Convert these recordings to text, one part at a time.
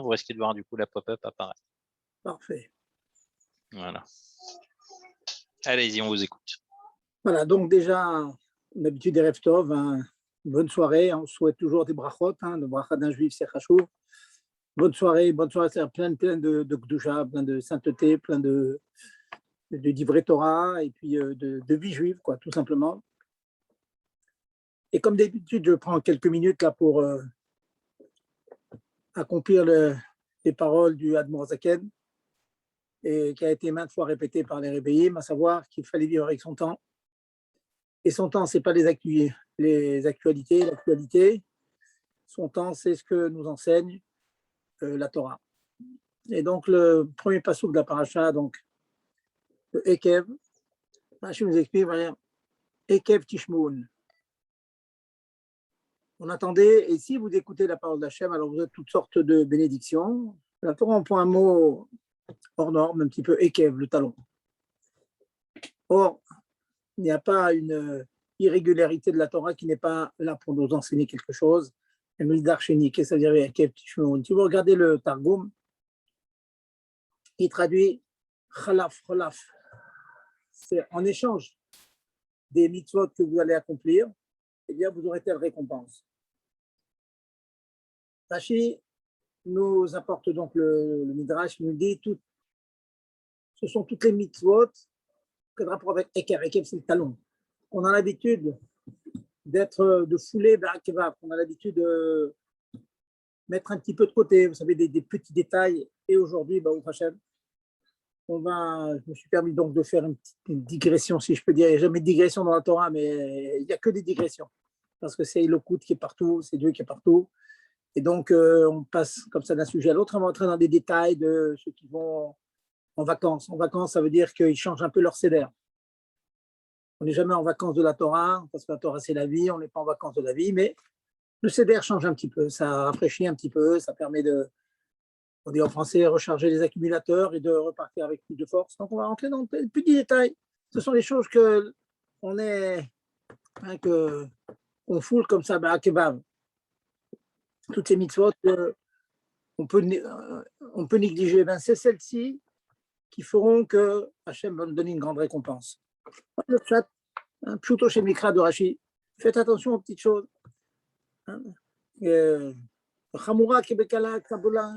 vous risquez de voir du coup la pop-up apparaître. Parfait. Voilà. Allez-y, on vous écoute. Voilà, donc déjà, d'habitude, des Erev Tov, hein, bonne soirée. On souhaite toujours des brachot, hein, le bracha d'un juif, c'est chachou. Bonne soirée, c'est plein de Gdusha, plein de sainteté, plein de divrei Torah et puis de vie juive, quoi, tout simplement. Et comme d'habitude, je prends quelques minutes là pour accomplir les paroles du Admor Zaken, et qui a été maintes fois répété par les Rebbeim, à savoir qu'il fallait vivre avec son temps. Et son temps, ce n'est pas les actualités, l'actualité. Son temps, c'est ce que nous enseigne la Torah. Et donc, le premier passouk de la paracha, donc, le Ekev, Rachid nous explique, voilà, Ekev Tishmoun. On attendait, et si vous écoutez la parole d'Hachem, alors vous avez toutes sortes de bénédictions. La Torah emploie un mot hors norme, un petit peu Ekev, le talon. Or, il n'y a pas une irrégularité de la Torah qui n'est pas là pour nous enseigner quelque chose. Elle nous dit d'archénique, c'est-à-dire Ekev Tishmoun. Si vous regardez le Targum, il traduit Khalaf. C'est en échange des mitzvot que vous allez accomplir, eh bien, vous aurez telle récompense. Rashi nous apporte donc le Midrash, nous dit ce sont toutes les mitzvot que le rapport avec Ekev. Ekev, c'est le talon. On a l'habitude de fouler Ba'akevav, on a l'habitude de mettre un petit peu de côté, vous savez, des petits détails. Et aujourd'hui, Baruch Hashem, je me suis permis donc de faire une digression, si je peux dire. Il n'y a jamais de digression dans la Torah, mais il n'y a que des digressions. Parce que c'est Elokut qui est partout, c'est Dieu qui est partout. Et donc, on passe comme ça d'un sujet à l'autre. On va entrer dans des détails de ceux qui vont en vacances. En vacances, ça veut dire qu'ils changent un peu leur seder. On n'est jamais en vacances de la Torah, parce que la Torah, c'est la vie. On n'est pas en vacances de la vie, mais le seder change un petit peu. Ça rafraîchit un petit peu. Ça permet de, on dit en français, recharger les accumulateurs et de repartir avec plus de force. Donc, on va rentrer dans les petits détails. Ce sont les choses qu'on foule comme ça, à kebab. Toutes ces mitzvot on peut négliger. Ben, c'est celles-ci qui feront que Hachem va nous donner une grande récompense. Le chat, Pshuto chez Mikra de Rashi. Faites attention aux petites choses. Chamoura, Kebekala, Kabula,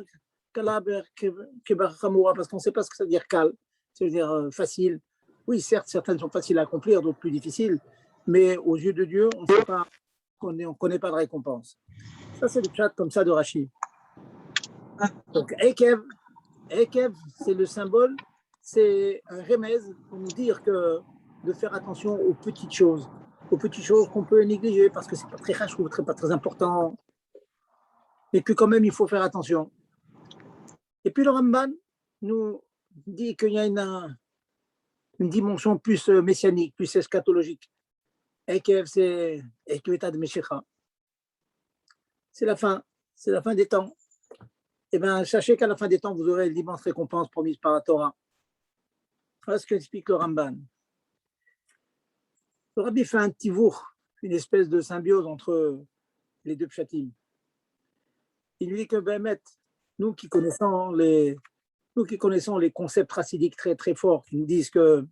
parce qu'on ne sait pas ce que ça veut dire cal, ça veut dire facile. Oui, certes, certaines sont faciles à accomplir, d'autres plus difficiles, mais aux yeux de Dieu, on ne connaît pas de récompense. Ça, c'est le chat comme ça de Rachid. Donc, Ekev, c'est le symbole, c'est un remède pour nous dire de faire attention aux petites choses qu'on peut négliger parce que ce n'est pas très rachou, pas très important, et que quand même, il faut faire attention. Et puis le Ramban nous dit qu'il y a une dimension plus messianique, plus eschatologique. Ekev, c'est Ekvetad Meshecha. C'est la fin des temps. Eh bien, sachez qu'à la fin des temps, vous aurez l'immense récompense promise par la Torah. Voilà ce qu'explique le Ramban. Le Rabbi fait un tivour, une espèce de symbiose entre les deux pshatim. Il lui dit que Bémet, nous qui connaissons les concepts racidiques très très forts, qui nous disent que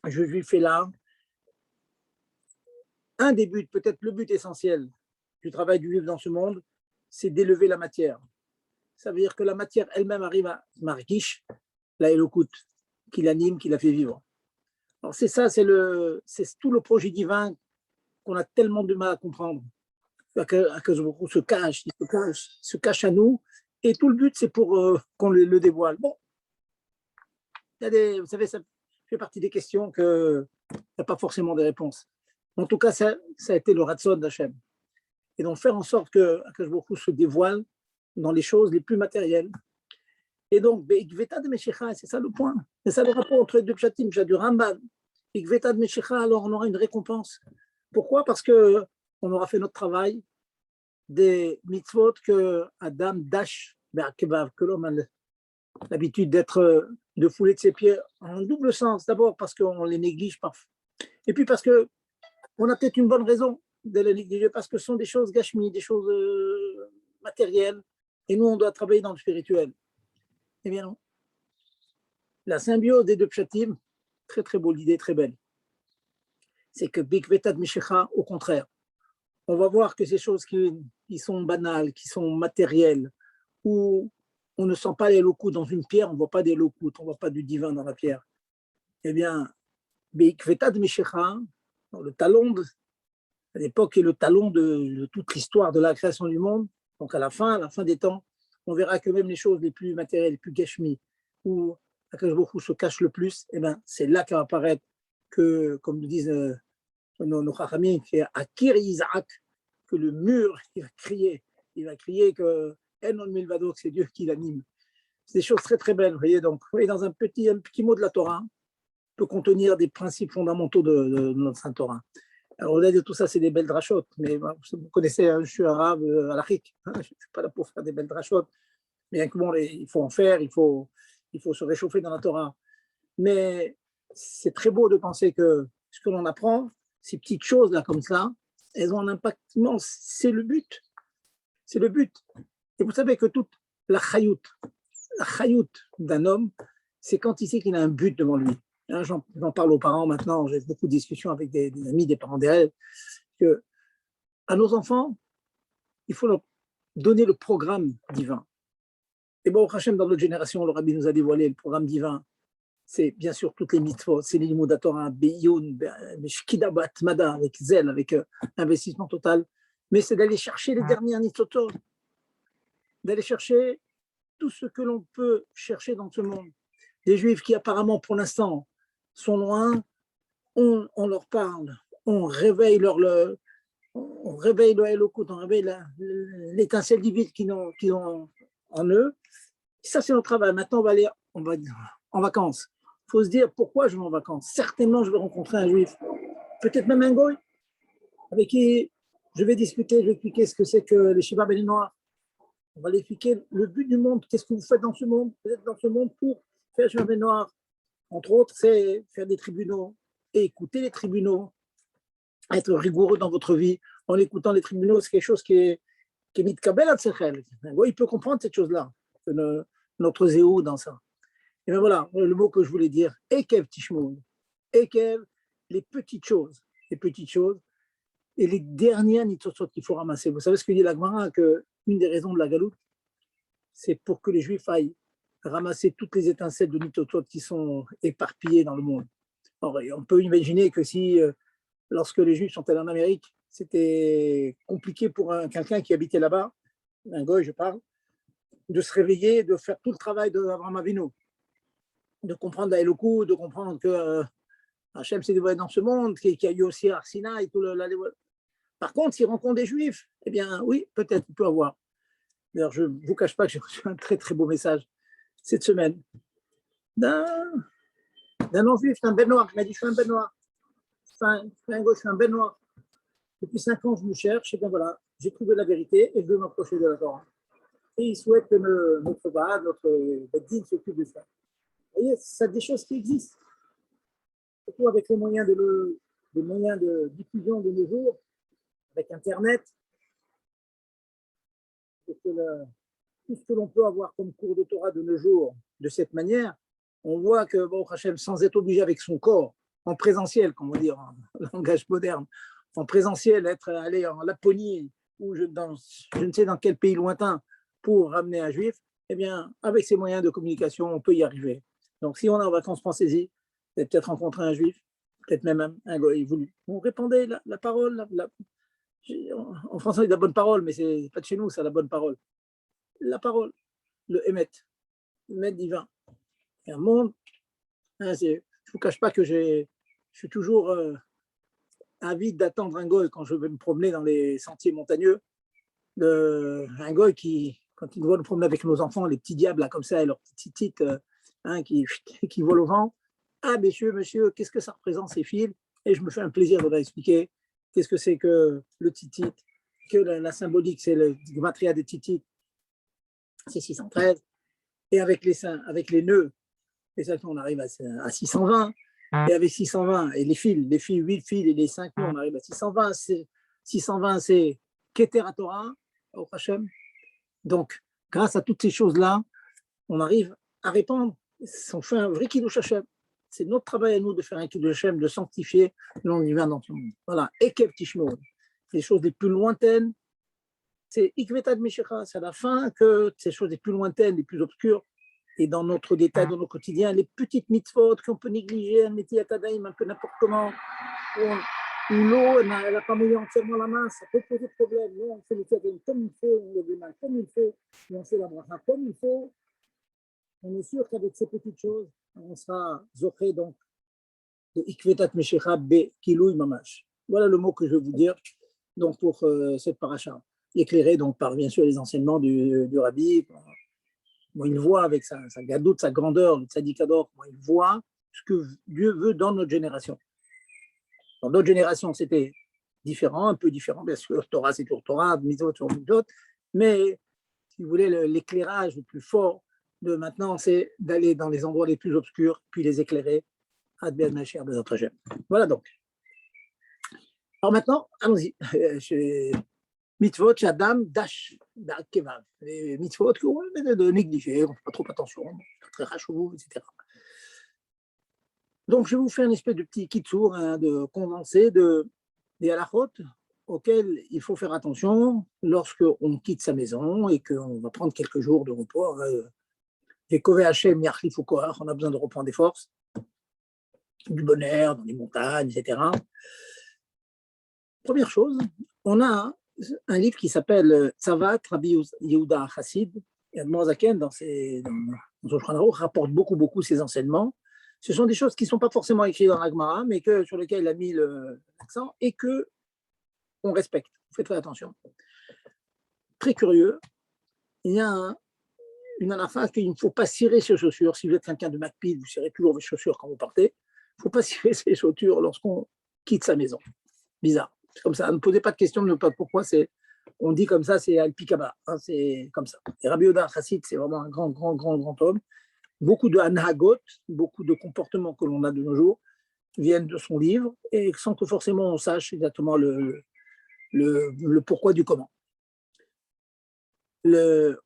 je juif est là, un des buts, peut-être le but essentiel du travail du juif dans ce monde, c'est d'élever la matière. Ça veut dire que la matière elle-même arrive à Margish, la Elokut, qui l'anime, qui la fait vivre. Alors c'est ça, c'est tout le projet divin qu'on a tellement de mal à comprendre. Que se cache à nous, et tout le but c'est pour qu'on le dévoile. Bon, vous savez, ça fait partie des questions qu'il n'y a pas forcément de réponse. En tout cas, ça a été le ratson d'Hachem. Et donc faire en sorte que Akash se dévoile dans les choses les plus matérielles. Et donc, c'est ça le point. C'est ça le rapport entre les deux pshatim, du Ramban. Alors on aura une récompense. Pourquoi? Parce qu'on aura fait notre travail des mitzvot que Adam dash, que l'homme a l'habitude de fouler de ses pieds en double sens. D'abord parce qu'on les néglige parfois. Et puis parce qu'on a peut-être une bonne raison de les négliger, parce que ce sont des choses gashmi, des choses matérielles, et nous, on doit travailler dans le spirituel. Eh bien non. La symbiose des deux pshatim, très très beau, l'idée très belle. C'est que Bikvetat Mishecha, au contraire, on va voir que ces choses qui sont banales, qui sont matérielles, où on ne sent pas les locaux dans une pierre, on ne voit pas des locaux, on ne voit pas du divin dans la pierre. Eh bien, Bikvetat Mishecha, le talon, à l'époque, est le talon de toute l'histoire de la création du monde. Donc à la fin des temps, on verra que même les choses les plus matérielles, les plus gashmi, où Akadosh Baruch Hu se cache le plus, eh ben, c'est là qu'va apparaître que, comme nous disent nos chachamim, c'est Akir Isaac, que le mur, il va crier que Enon Milvado, que c'est Dieu qui l'anime. C'est des choses très très belles, vous voyez. Donc, vous voyez, dans un petit mot de la Torah, peut contenir des principes fondamentaux de notre Saint Torah. Alors, au-delà de tout ça, c'est des belles drachotes, mais vous connaissez, hein, je suis arabe à l'Afrique, je ne suis pas là pour faire des belles drachotes, bien que bon, il faut en faire, il faut se réchauffer dans la Torah. Mais c'est très beau de penser que ce que l'on apprend, ces petites choses-là comme ça, elles ont un impact immense. C'est le but. C'est le but. Et vous savez que toute la chayout d'un homme, c'est quand il sait qu'il a un but devant lui. J'en parle aux parents maintenant, j'ai beaucoup de discussions avec des amis, des parents d'élèves, que à nos enfants, il faut leur donner le programme divin. Et bon, Hachem, dans notre génération, le Rabbi nous a dévoilé le programme divin. C'est bien sûr toutes les mitzvot, c'est les limud Torah, Beyoun, Shkida Batmada, avec zèle, avec investissement total. Mais c'est d'aller chercher les dernières mitzvot, d'aller chercher tout ce que l'on peut chercher dans ce monde. Les Juifs qui apparemment, pour l'instant, sont loin, on leur parle, on réveille le Elokut, on réveille l'étincelle divine qu'ils ont en eux. Ça, c'est notre travail. Maintenant, on va aller en vacances. Il faut se dire pourquoi je vais en vacances. Certainement, je vais rencontrer un juif, peut-être même un goy, avec qui je vais discuter, je vais expliquer ce que c'est que les Shiva Béni Noirs. On va lui expliquer le but du monde, qu'est-ce que vous faites dans ce monde. Vous êtes dans ce monde pour faire Shiva Béni Noirs. Entre autres, c'est faire des tribunaux et écouter les tribunaux, être rigoureux dans votre vie. En écoutant les tribunaux, c'est quelque chose qui est mis de kabel à Tsechel. Il peut comprendre cette chose-là, notre zéou dans ça. Et bien voilà, le mot que je voulais dire, Ekev Tishmoun, Ekev, les petites choses, et les dernières nitzotzot qu'il faut ramasser. Vous savez ce que dit la Gemara, qu'une des raisons de la galoute, c'est pour que les Juifs aillent ramasser toutes les étincelles de nitzotzot qui sont éparpillées dans le monde. Alors, on peut imaginer que si, lorsque les Juifs sont allés en Amérique, c'était compliqué pour quelqu'un qui habitait là-bas, un goy, je parle, de se réveiller, de faire tout le travail d'Abraham Avinu, de comprendre la Eloku, de comprendre que Hachem s'est dévoilé dans ce monde, qu'il y a eu aussi Arsina et tout le. Par contre, s'il rencontre des Juifs, eh bien, oui, peut-être il peut avoir. D'ailleurs, je ne vous cache pas que j'ai reçu un très très beau message cette semaine d'un non-juif, d'un Ben Noir, qui m'a dit: je suis un Ben Noir, je suis un Ben Noir. Depuis 5 ans, je me cherche, et bien voilà, j'ai trouvé la vérité et je veux m'approcher de la Torah. Et il souhaite que notre Baad, notre Beddin s'occupe de ça. Vous voyez, c'est des choses qui existent. Surtout avec les moyens de diffusion de nos jours, avec Internet, et tout ce que l'on peut avoir comme cours de Torah de nos jours de cette manière, on voit que, bon, Hachem, sans être obligé avec son corps, en présentiel, comme on dit en langage moderne, en présentiel, aller en Laponie ou je ne sais dans quel pays lointain pour ramener un juif, eh bien, avec ces moyens de communication, on peut y arriver. Donc, si on est en vacances, pensez-y, vous allez peut-être rencontrer un juif, peut-être même un goy voulu. Vous répandez la parole. En français, il y a la bonne parole, mais c'est pas de chez nous, c'est la bonne parole. La parole, le émet divin. Il y a un monde. Hein, je ne vous cache pas que je suis toujours avide d'attendre un goy quand je vais me promener dans les sentiers montagneux. Un goy qui, quand il doit nous promener avec nos enfants, les petits diables là, comme ça, et leurs petites tites qui volent au vent. Ah, monsieur, qu'est-ce que ça représente ces fils? Et je me fais un plaisir de leur expliquer qu'est-ce que c'est que le titit, que la symbolique, c'est le gematria des titit, c'est 613. Et avec les nœuds, et ça, on arrive à 620. Et avec 620, et les fils, 8 fils et les 5 nœuds, on arrive à 620. 620, c'est Keter Torah, au Hachem. Donc, grâce à toutes ces choses-là, on arrive à répandre. On fait un vrai Kiddush Hashem. C'est notre travail à nous de faire un Kiddush Hashem, de sanctifier le nom divin dans tout le monde. Voilà. Ekev Tishmeon. Les choses les plus lointaines, c'est Ikvetad Meshecha. C'est à la fin que ces choses les plus lointaines, les plus obscures, et dans notre détail, dans nos quotidiens, les petites mitzvot qu'on peut négliger, un métier à Tadaïm, un peu n'importe comment, où l'eau, elle n'a pas mouillé entièrement la main, ça peut poser problème. Nous, on fait le Tadaïm comme il faut, on lève les mains comme il faut, et on fait la bracha comme il faut. On est sûr qu'avec ces petites choses, on sera zoché donc de Ikvetat Meshecha Be Kilouy Mamash. Voilà le mot que je vais vous dire donc pour cette paracha, éclairé donc par bien sûr les enseignements du Rabbi. Moi, il voit avec sa gadoute, sa grandeur, le tzadikador, il voit ce que Dieu veut dans notre génération. Dans d'autres générations, c'était différent, un peu différent, bien sûr, Torah c'est toujours Torah, Mitzvot sur Mitzvot, mais si vous voulez, l'éclairage le plus fort de maintenant, c'est d'aller dans les endroits les plus obscurs, puis les éclairer. Adbel Mashiach de notre Hachem. Voilà donc. Alors maintenant, allons-y. Mitzvot, Shadam, Dash, Kevav. Les mitzvot qu'on va de négliger, on ne fait pas trop attention, très rachou, etc. Donc, je vais vous faire une espèce de petit kitsour, de condensé des halachot auxquels il faut faire attention lorsqu'on quitte sa maison et qu'on va prendre quelques jours de repos. Et Kové Hachem, Yarchif ou Koach, on a besoin de reprendre des forces, du bonheur, dans les montagnes, etc. Première chose, on a un livre qui s'appelle Tzavat Rabbi Yehuda Chassid. Et Admor Zaken, dans son Shulchan Aruch, rapporte beaucoup ses enseignements. Ce sont des choses qui ne sont pas forcément écrites dans la Gemara, mais sur lesquelles il a mis l'accent et qu'on respecte. Faites très attention. Très curieux, il y a une halakha qu'il ne faut pas cirer ses chaussures. Si vous êtes quelqu'un de Makpid, vous cirez toujours vos chaussures quand vous partez. Il ne faut pas cirer ses chaussures lorsqu'on quitte sa maison. Bizarre. C'est comme ça. Ne posez pas de questions, ne pas pourquoi on dit comme ça, c'est Al-Pikaba. Hein, c'est comme ça. Et Rabbi Yehuda Chassid, c'est vraiment un grand homme. Beaucoup de anhagot, beaucoup de comportements que l'on a de nos jours viennent de son livre et sans que forcément on sache exactement le pourquoi du comment.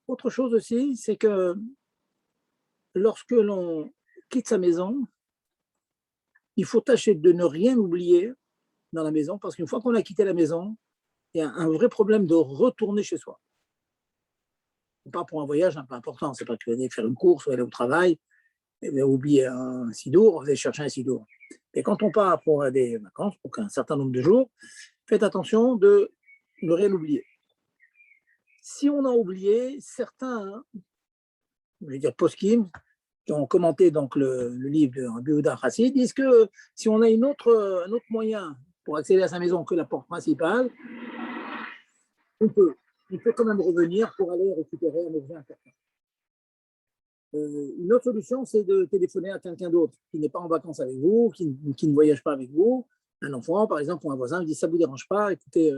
Autre chose aussi, c'est que lorsque l'on quitte sa maison, il faut tâcher de ne rien oublier dans la maison, parce qu'une fois qu'on a quitté la maison, il y a un vrai problème de retourner chez soi. Pas pour un voyage un peu important, c'est pas que vous allez faire une course ou aller au travail, et vous oubliez un sidour, vous allez chercher un sidour. Et quand on part pour des vacances, pour un certain nombre de jours, faites attention de ne rien oublier. Si on a oublié, certains, je vais dire poskim, qui ont commenté donc le livre de Rabbi Yehuda Chassid, disent que si on a un autre moyen pour accéder à sa maison que la porte principale, on peut quand même revenir pour aller récupérer un objet important. Une autre solution, c'est de téléphoner à quelqu'un d'autre qui n'est pas en vacances avec vous, qui ne voyage pas avec vous. Un enfant, par exemple, ou un voisin, il dit ça ne vous dérange pas, écoutez,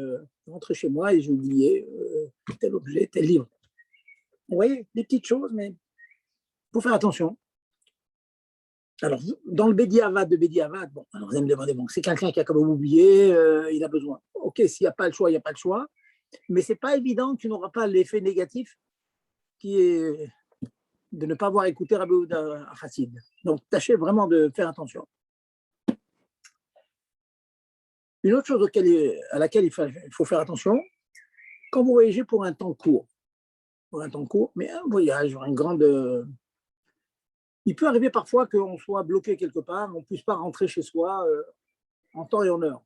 rentrez chez moi et j'ai oublié tel objet, tel livre. Vous voyez, des petites choses, mais il faut faire attention. Alors, dans le Bediavad de Bediavad, bon, alors vous allez me demander, bon, c'est quelqu'un qui a quand même oublié, il a besoin. Ok, s'il n'y a pas le choix, il n'y a pas le choix. Mais ce n'est pas évident que tu n'auras pas l'effet négatif qui est de ne pas avoir écouté Rabbi Yehuda Chassid. Donc, tâchez vraiment de faire attention. Une autre chose à laquelle il faut faire attention, quand vous voyagez pour un temps court, mais un voyage, une grande... il peut arriver parfois qu'on soit bloqué quelque part, on ne puisse pas rentrer chez soi en temps et en heure.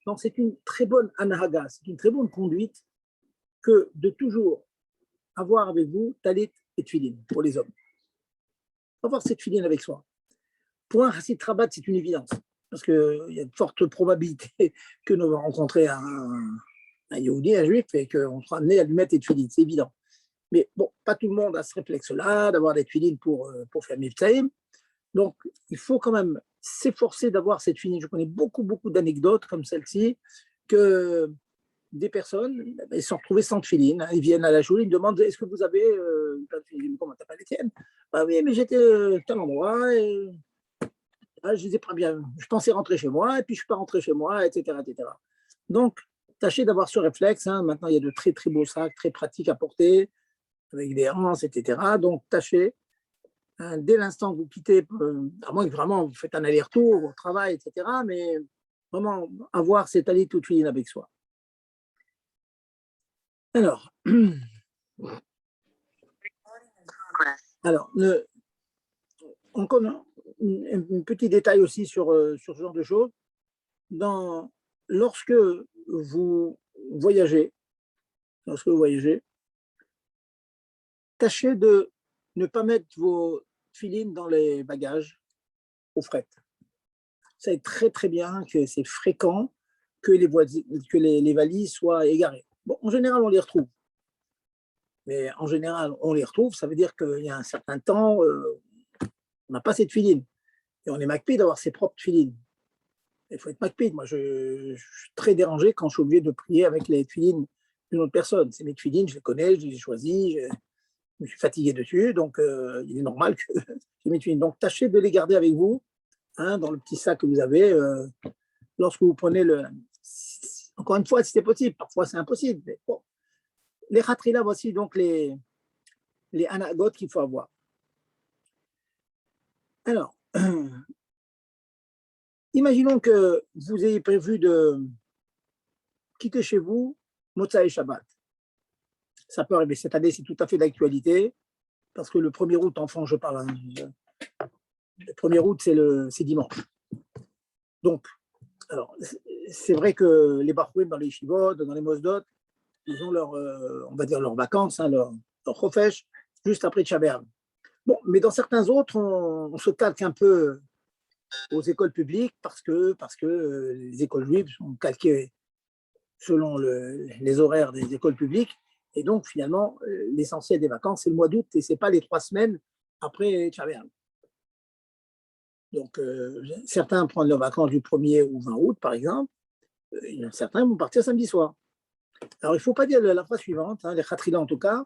Donc, c'est une très bonne anahaga, c'est une très bonne conduite que de toujours avoir avec vous talit et tefillin pour les hommes. Avoir cette tefillin avec soi. Pour un Hassid Rabat, c'est une évidence, parce qu'il y a de fortes probabilités que nous allons rencontrer un Yehudi, un Juif, et qu'on sera amené à lui mettre des tefillin, c'est évident. Mais bon, pas tout le monde a ce réflexe-là, d'avoir des tefillin pour faire Miftaïm. Donc, il faut quand même s'efforcer d'avoir cette tefillin. Je connais beaucoup d'anecdotes comme celle-ci, que des personnes ils sont retrouvées sans tefillin. Ils viennent à la choule, ils me demandent est-ce que vous avez une paire de tefillin? Comment t'appelles les tiennes? Ah oui, mais j'étais à tel endroit et je disais pas bien. Je pensais rentrer chez moi et puis je suis pas rentré chez moi, etc. Donc, tâchez d'avoir ce réflexe. Hein. Maintenant, il y a de très beaux sacs, très pratiques à porter. avec des anses, etc. Donc, tâchez, dès l'instant que vous quittez, à moins que vraiment vous faites un aller-retour au travail, etc., mais vraiment avoir cette talit toute fine avec soi. Alors, encore un petit détail aussi sur ce genre de choses. Lorsque vous voyagez, tâchez de ne pas mettre vos filines dans les bagages au fret. Vous savez très très bien que c'est fréquent que les valises soient égarées. Bon, en général, on les retrouve. Mais en général, on les retrouve, ça veut dire qu'il y a un certain temps, on n'a pas cette filine. Et on est macpide d'avoir ses propres filines. Il faut être macpide. Moi, je suis très dérangé quand je suis obligé de prier avec les filines d'une autre personne. C'est mes filines, je les connais, je les ai choisies, je me suis fatigué dessus, donc il est normal que j'ai mes filines. Donc, tâchez de les garder avec vous, dans le petit sac que vous avez. Lorsque vous prenez encore une fois, si c'est possible, parfois c'est impossible. Mais bon. Les khatrila, voici donc les anagotes qu'il faut avoir. Alors, imaginons que vous ayez prévu de quitter chez vous Motsa et Shabbat. Ça peut arriver cette année, c'est tout à fait d'actualité, parce que le 1er août, enfant, je parle, le 1er août, c'est dimanche. Donc, alors, c'est vrai que les Bachouim dans les Shivot, dans les Mosdot, ils ont on va dire leurs vacances, leur chofesh, juste après Tchabéam. Bon, mais dans certains autres, on se calque un peu aux écoles publiques parce que les écoles juives sont calquées selon les horaires des écoles publiques. Et donc, finalement, l'essentiel des vacances, c'est le mois d'août et ce n'est pas les 3 semaines après Tchabéam. Donc, certains prennent leurs vacances du 1er ou 20 août, par exemple. Certains vont partir samedi soir. Alors, il ne faut pas dire la phrase suivante, les khatrila en tout cas.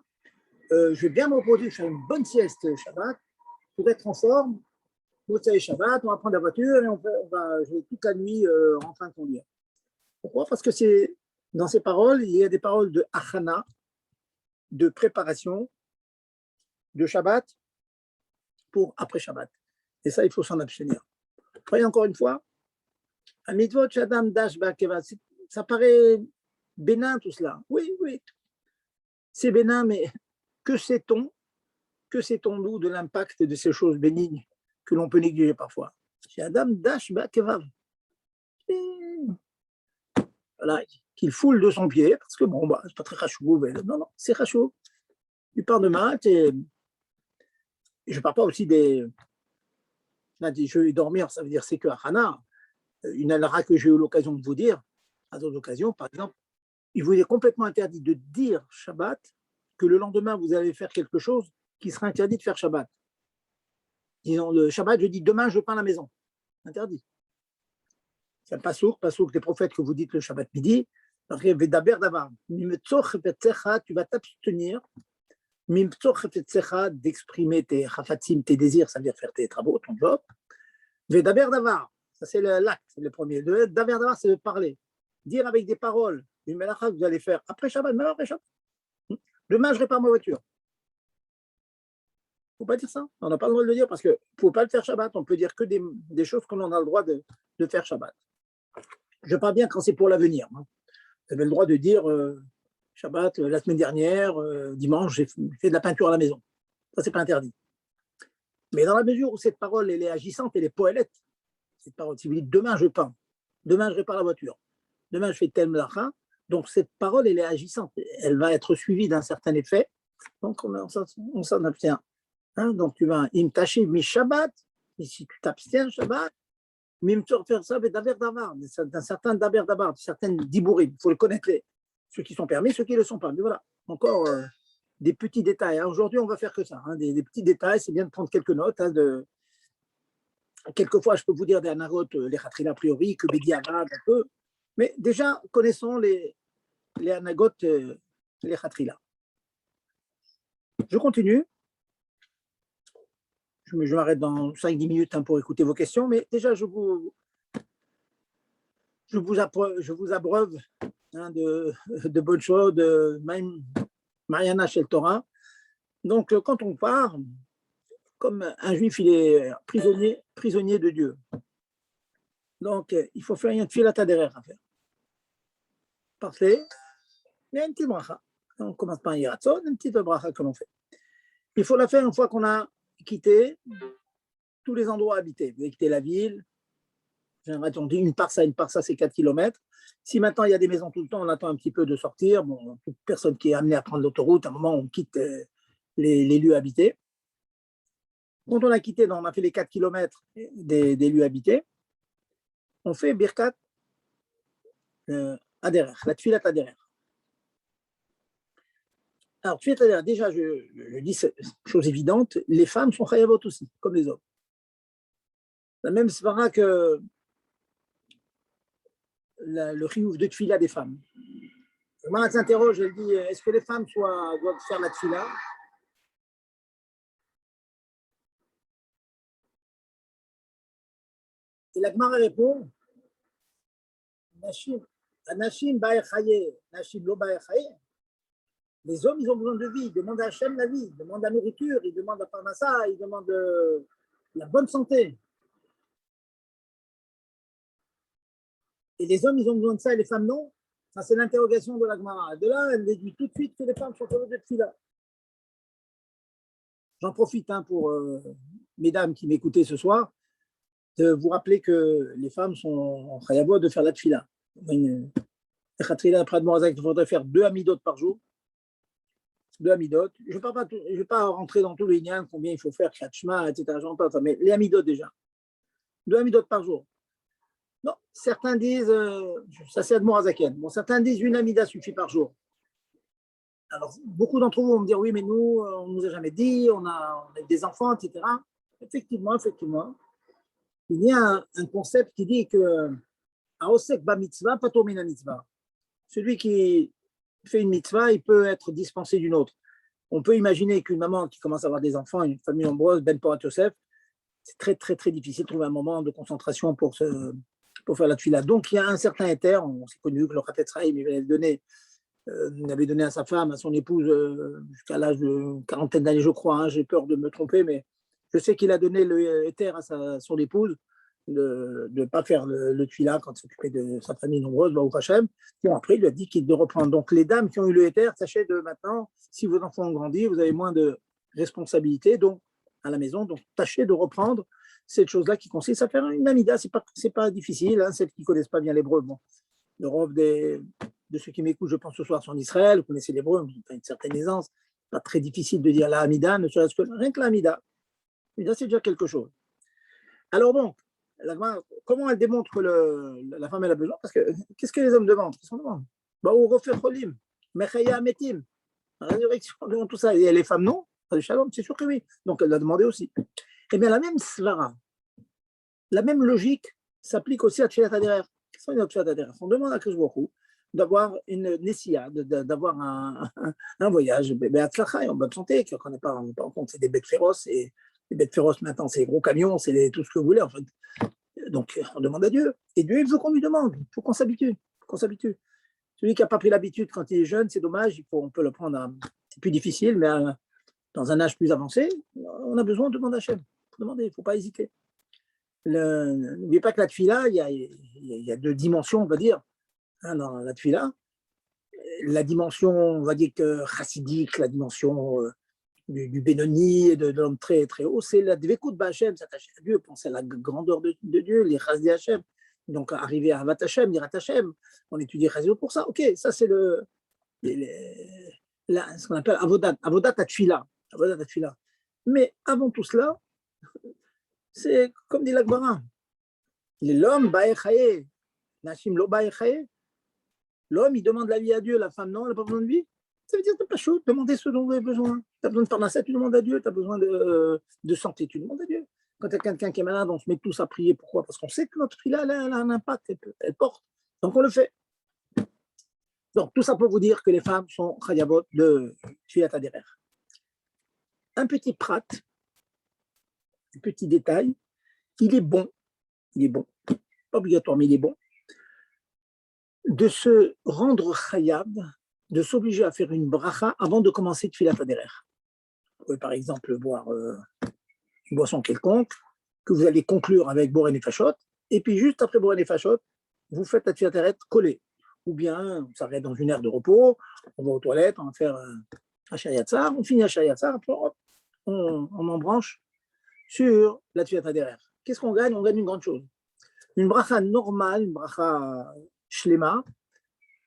Je vais bien me reposer, faire une bonne sieste Shabbat pour être en forme. Motsa et Shabbat, on va prendre la voiture et on va jouer toute la nuit en train de conduire. Pourquoi? Parce que dans ces paroles, il y a des paroles de achana, de préparation, de Shabbat pour après Shabbat. Et ça, il faut s'en abstenir. Voyez encore une fois, un mitzvot shadam dash ba'keva, ça paraît bénin tout cela. Oui, c'est bénin, mais que sait-on nous de l'impact de ces choses bénignes que l'on peut négliger parfois? C'est Adam dash ba'kevav. Voilà, qu'il foule de son pied, parce que bon, c'est pas très rachou. Non, c'est rachou. Tu pars de maths et je ne parle pas aussi des jeux et dormir, ça veut dire c'est que Hana, une alara que j'ai eu l'occasion de vous dire, à d'autres occasions, par exemple, il vous est complètement interdit de dire Shabbat que le lendemain vous allez faire quelque chose qui sera interdit de faire Shabbat. Disons, le Shabbat, je dis demain je peins la maison. Interdit. C'est un pasouk des prophètes que vous dites le Shabbat midi. Tu vas t'abstenir d'exprimer tes chafatzim, tes désirs, ça veut dire faire tes travaux, ton job. Vedaber davar, ça c'est l'acte, le premier. Daber davar, c'est de parler. Dire avec des paroles, une melacha que vous allez faire après Shabbat, même après Shabbat. Demain, je répare ma voiture. Il ne faut pas dire ça. On n'a pas le droit de le dire parce qu'il ne faut pas le faire Shabbat. On peut dire que des choses que l'on a le droit de faire Shabbat. Je parle bien quand c'est pour l'avenir. Vous avez le droit de dire Shabbat, la semaine dernière, dimanche, j'ai fait de la peinture à la maison. Ça, ce n'est pas interdit. Mais dans la mesure où cette parole, elle est agissante, elle est poélette, cette parole, si vous dites demain, je peins, demain, je répare la voiture, demain, je fais tel melacha, donc cette parole, elle est agissante. Elle va être suivie d'un certain effet. Donc, on s'en abstient. Donc, tu vas imtachiv mi Shabbat, et si tu t'abstiens Shabbat, mimtor faire ça, daver davar, d'un certain daber davar, de certaines dibourim. Il faut le connaître, ceux qui sont permis, ceux qui ne le sont pas. Mais voilà, encore des petits détails. Aujourd'hui, on va faire que ça. Des petits détails, c'est bien de prendre quelques notes. Quelquefois, je peux vous dire des anagotes, les khatrila a priori, que Bedi Avad, un peu. Mais déjà, connaissons les anagotes, les khatrila. Je continue. Je m'arrête dans 5-10 minutes pour écouter vos questions, mais déjà, je vous abreuve de bonnes choses, de Mariana Shel Torah. Donc, quand on part, comme un juif, il est prisonnier de Dieu. Donc, il faut faire une tfilat derrière à faire. Parfait. Il y a une petite bracha. On commence par un yiratzon, une petite bracha que l'on fait. Il faut la faire une fois qu'on a quitté tous les endroits habités. Vous avez quitté la ville. On dit une parsa, c'est 4 km. Si maintenant il y a des maisons tout le temps, on attend un petit peu de sortir. Bon, toute personne qui est amenée à prendre l'autoroute, à un moment, on quitte les lieux habités. Quand on a quitté, on a fait les 4 km des lieux habités, on fait Birkat Aderer, la Tfilat Aderer. Alors, Tfilat Aderer, déjà, je dis chose évidente, les femmes sont chayavot aussi, comme les hommes. La même svara que le chiouf de Tfilat des femmes. Moi, elle s'interroge, elle dit, est-ce que les femmes doivent faire la Tfilat? Et la Gemara répond, Nashim ba'echaye, Nashim lo ba'echaye. Les hommes, ils ont besoin de vie, ils demandent à Hachem la vie, ils demandent la nourriture, ils demandent la parnassa, ils demandent la bonne santé. Et les hommes, ils ont besoin de ça et les femmes, non. Ça, c'est l'interrogation de la Gemara. De là, elle déduit tout de suite que les femmes sont capables de tfila. J'en profite pour mesdames qui m'écoutaient ce soir, de vous rappeler que les femmes sont en chayavot de faire la tfila. Il faudrait faire 2 amidot par jour. 2 amidot. Je ne vais pas rentrer dans tous les liens, combien il faut faire, khatchma, etc. J'en parle, mais les amidot déjà. 2 amidot par jour. Non, certains disent, ça c'est Admor Azaken. Bon, certains disent une amida suffit par jour. Alors, beaucoup d'entre vous vont me dire, oui, mais nous, on ne nous a jamais dit, on a des enfants, etc. Effectivement, il y a un concept qui dit que Aosek ba mitzvah, pato mina mitzvah. Celui qui fait une mitzvah, il peut être dispensé d'une autre. On peut imaginer qu'une maman qui commence à avoir des enfants, une famille nombreuse, Ben Porat Yosef, c'est très, très, très difficile de trouver un moment de concentration pour faire la tefila. Donc, il y a un certain éther, on s'est connu que le Khatetz Chaim avait donné à sa femme, à son épouse, jusqu'à l'âge de quarantaine d'années, je crois, j'ai peur de me tromper, mais je sais qu'il a donné le éther à son épouse, de ne pas faire le tefila quand il s'occupait de sa famille nombreuse, Baruch Hashem. Et après, il lui a dit qu'il de reprendre. Donc, les dames qui ont eu le éther, sachez de maintenant, si vos enfants ont grandi, vous avez moins de responsabilités donc, à la maison, donc tâchez de reprendre cette chose-là qui consiste à faire une amida. C'est pas difficile, celles qui ne connaissent pas bien l'hébreu. Bon, l'Europe de ceux qui m'écoutent, je pense ce soir, sont en Israël, vous connaissez l'hébreu, vous avez une certaine aisance. Pas très difficile de dire la amida, ne serait-ce que rien que la amida. L'amida, c'est déjà quelque chose. Alors donc, comment elle démontre que la femme elle a besoin? Parce que qu'est-ce que les hommes demandent? Qu'est-ce qu'on demande? Ou refait cholim, mechaya metim, résurrection, tout ça. Et les femmes non? Shalom, c'est sûr que oui. Donc elle l'a demandé aussi. Eh bien, la même svara, la même logique s'applique aussi à Tfilat Aderer. Qu'est-ce qu'on dit à Tfilat Aderer? On demande à Akadosh Baruch Hu d'avoir une nessia, d'avoir un voyage, en bonne santé, qu'on ne pas en compte, c'est des bêtes féroces, et les bêtes féroces maintenant, c'est les gros camions, c'est tout ce que vous voulez, en fait. Donc, on demande à Dieu. Et Dieu, il veut qu'on lui demande, il faut qu'on s'habitue. Celui qui n'a pas pris l'habitude quand il est jeune, c'est dommage, on peut le prendre, c'est plus difficile, mais dans un âge plus avancé, on a besoin de demander à Hachem. Il faut demander, il ne faut pas hésiter. N'oubliez pas que la tefila, il y a 2 dimensions, on va dire, dans la tefila. La dimension, on va dire que chassidique, la dimension du Benoni et de l'homme très, très haut, c'est la dvekut b'Hachem, s'attacher à Dieu, penser à la grandeur de Dieu, les chasdi Hachem. Donc, arriver à Avat Hachem, Yirat Hachem, on étudie Chazio pour ça. Ok, ça c'est ce qu'on appelle Avodat HaTfila. Mais avant tout cela, c'est comme dit l'Agmara, l'homme, ba'echaye, Nashim lo ba'echaye, l'homme, il demande la vie à Dieu, la femme, non, elle n'a pas besoin de vie. Ça veut dire que tu n'as pas chaud, demander ce dont tu as besoin. Tu as besoin de parnassa, tu demandes à Dieu. Tu as besoin de santé, tu demandes à Dieu. Quand tu as quelqu'un qui est malade, on se met tous à prier. Pourquoi? Parce qu'on sait que notre fille-là, elle a un impact, elle porte. Donc on le fait. Donc tout ça pour vous dire que les femmes sont chayavot de Tfilat Aderer. Un petit prat, un petit détail, il est bon, pas obligatoire, mais il est bon, de se rendre chayav, de s'obliger à faire une bracha avant de commencer Tfilat Aderer. pouvez par exemple boire une boisson quelconque, que vous allez conclure avec Boré Nefashot, et puis juste après Boré Nefashot, vous faites la Tfilat Eret collée. Ou bien on s'arrête dans une aire de repos, on va aux toilettes, on va faire un Shayatzar, on finit un Shayatzar, on embranche sur la Tfilat Eret. Qu'est-ce qu'on gagne? On gagne une grande chose. Une bracha normale, une bracha shlema,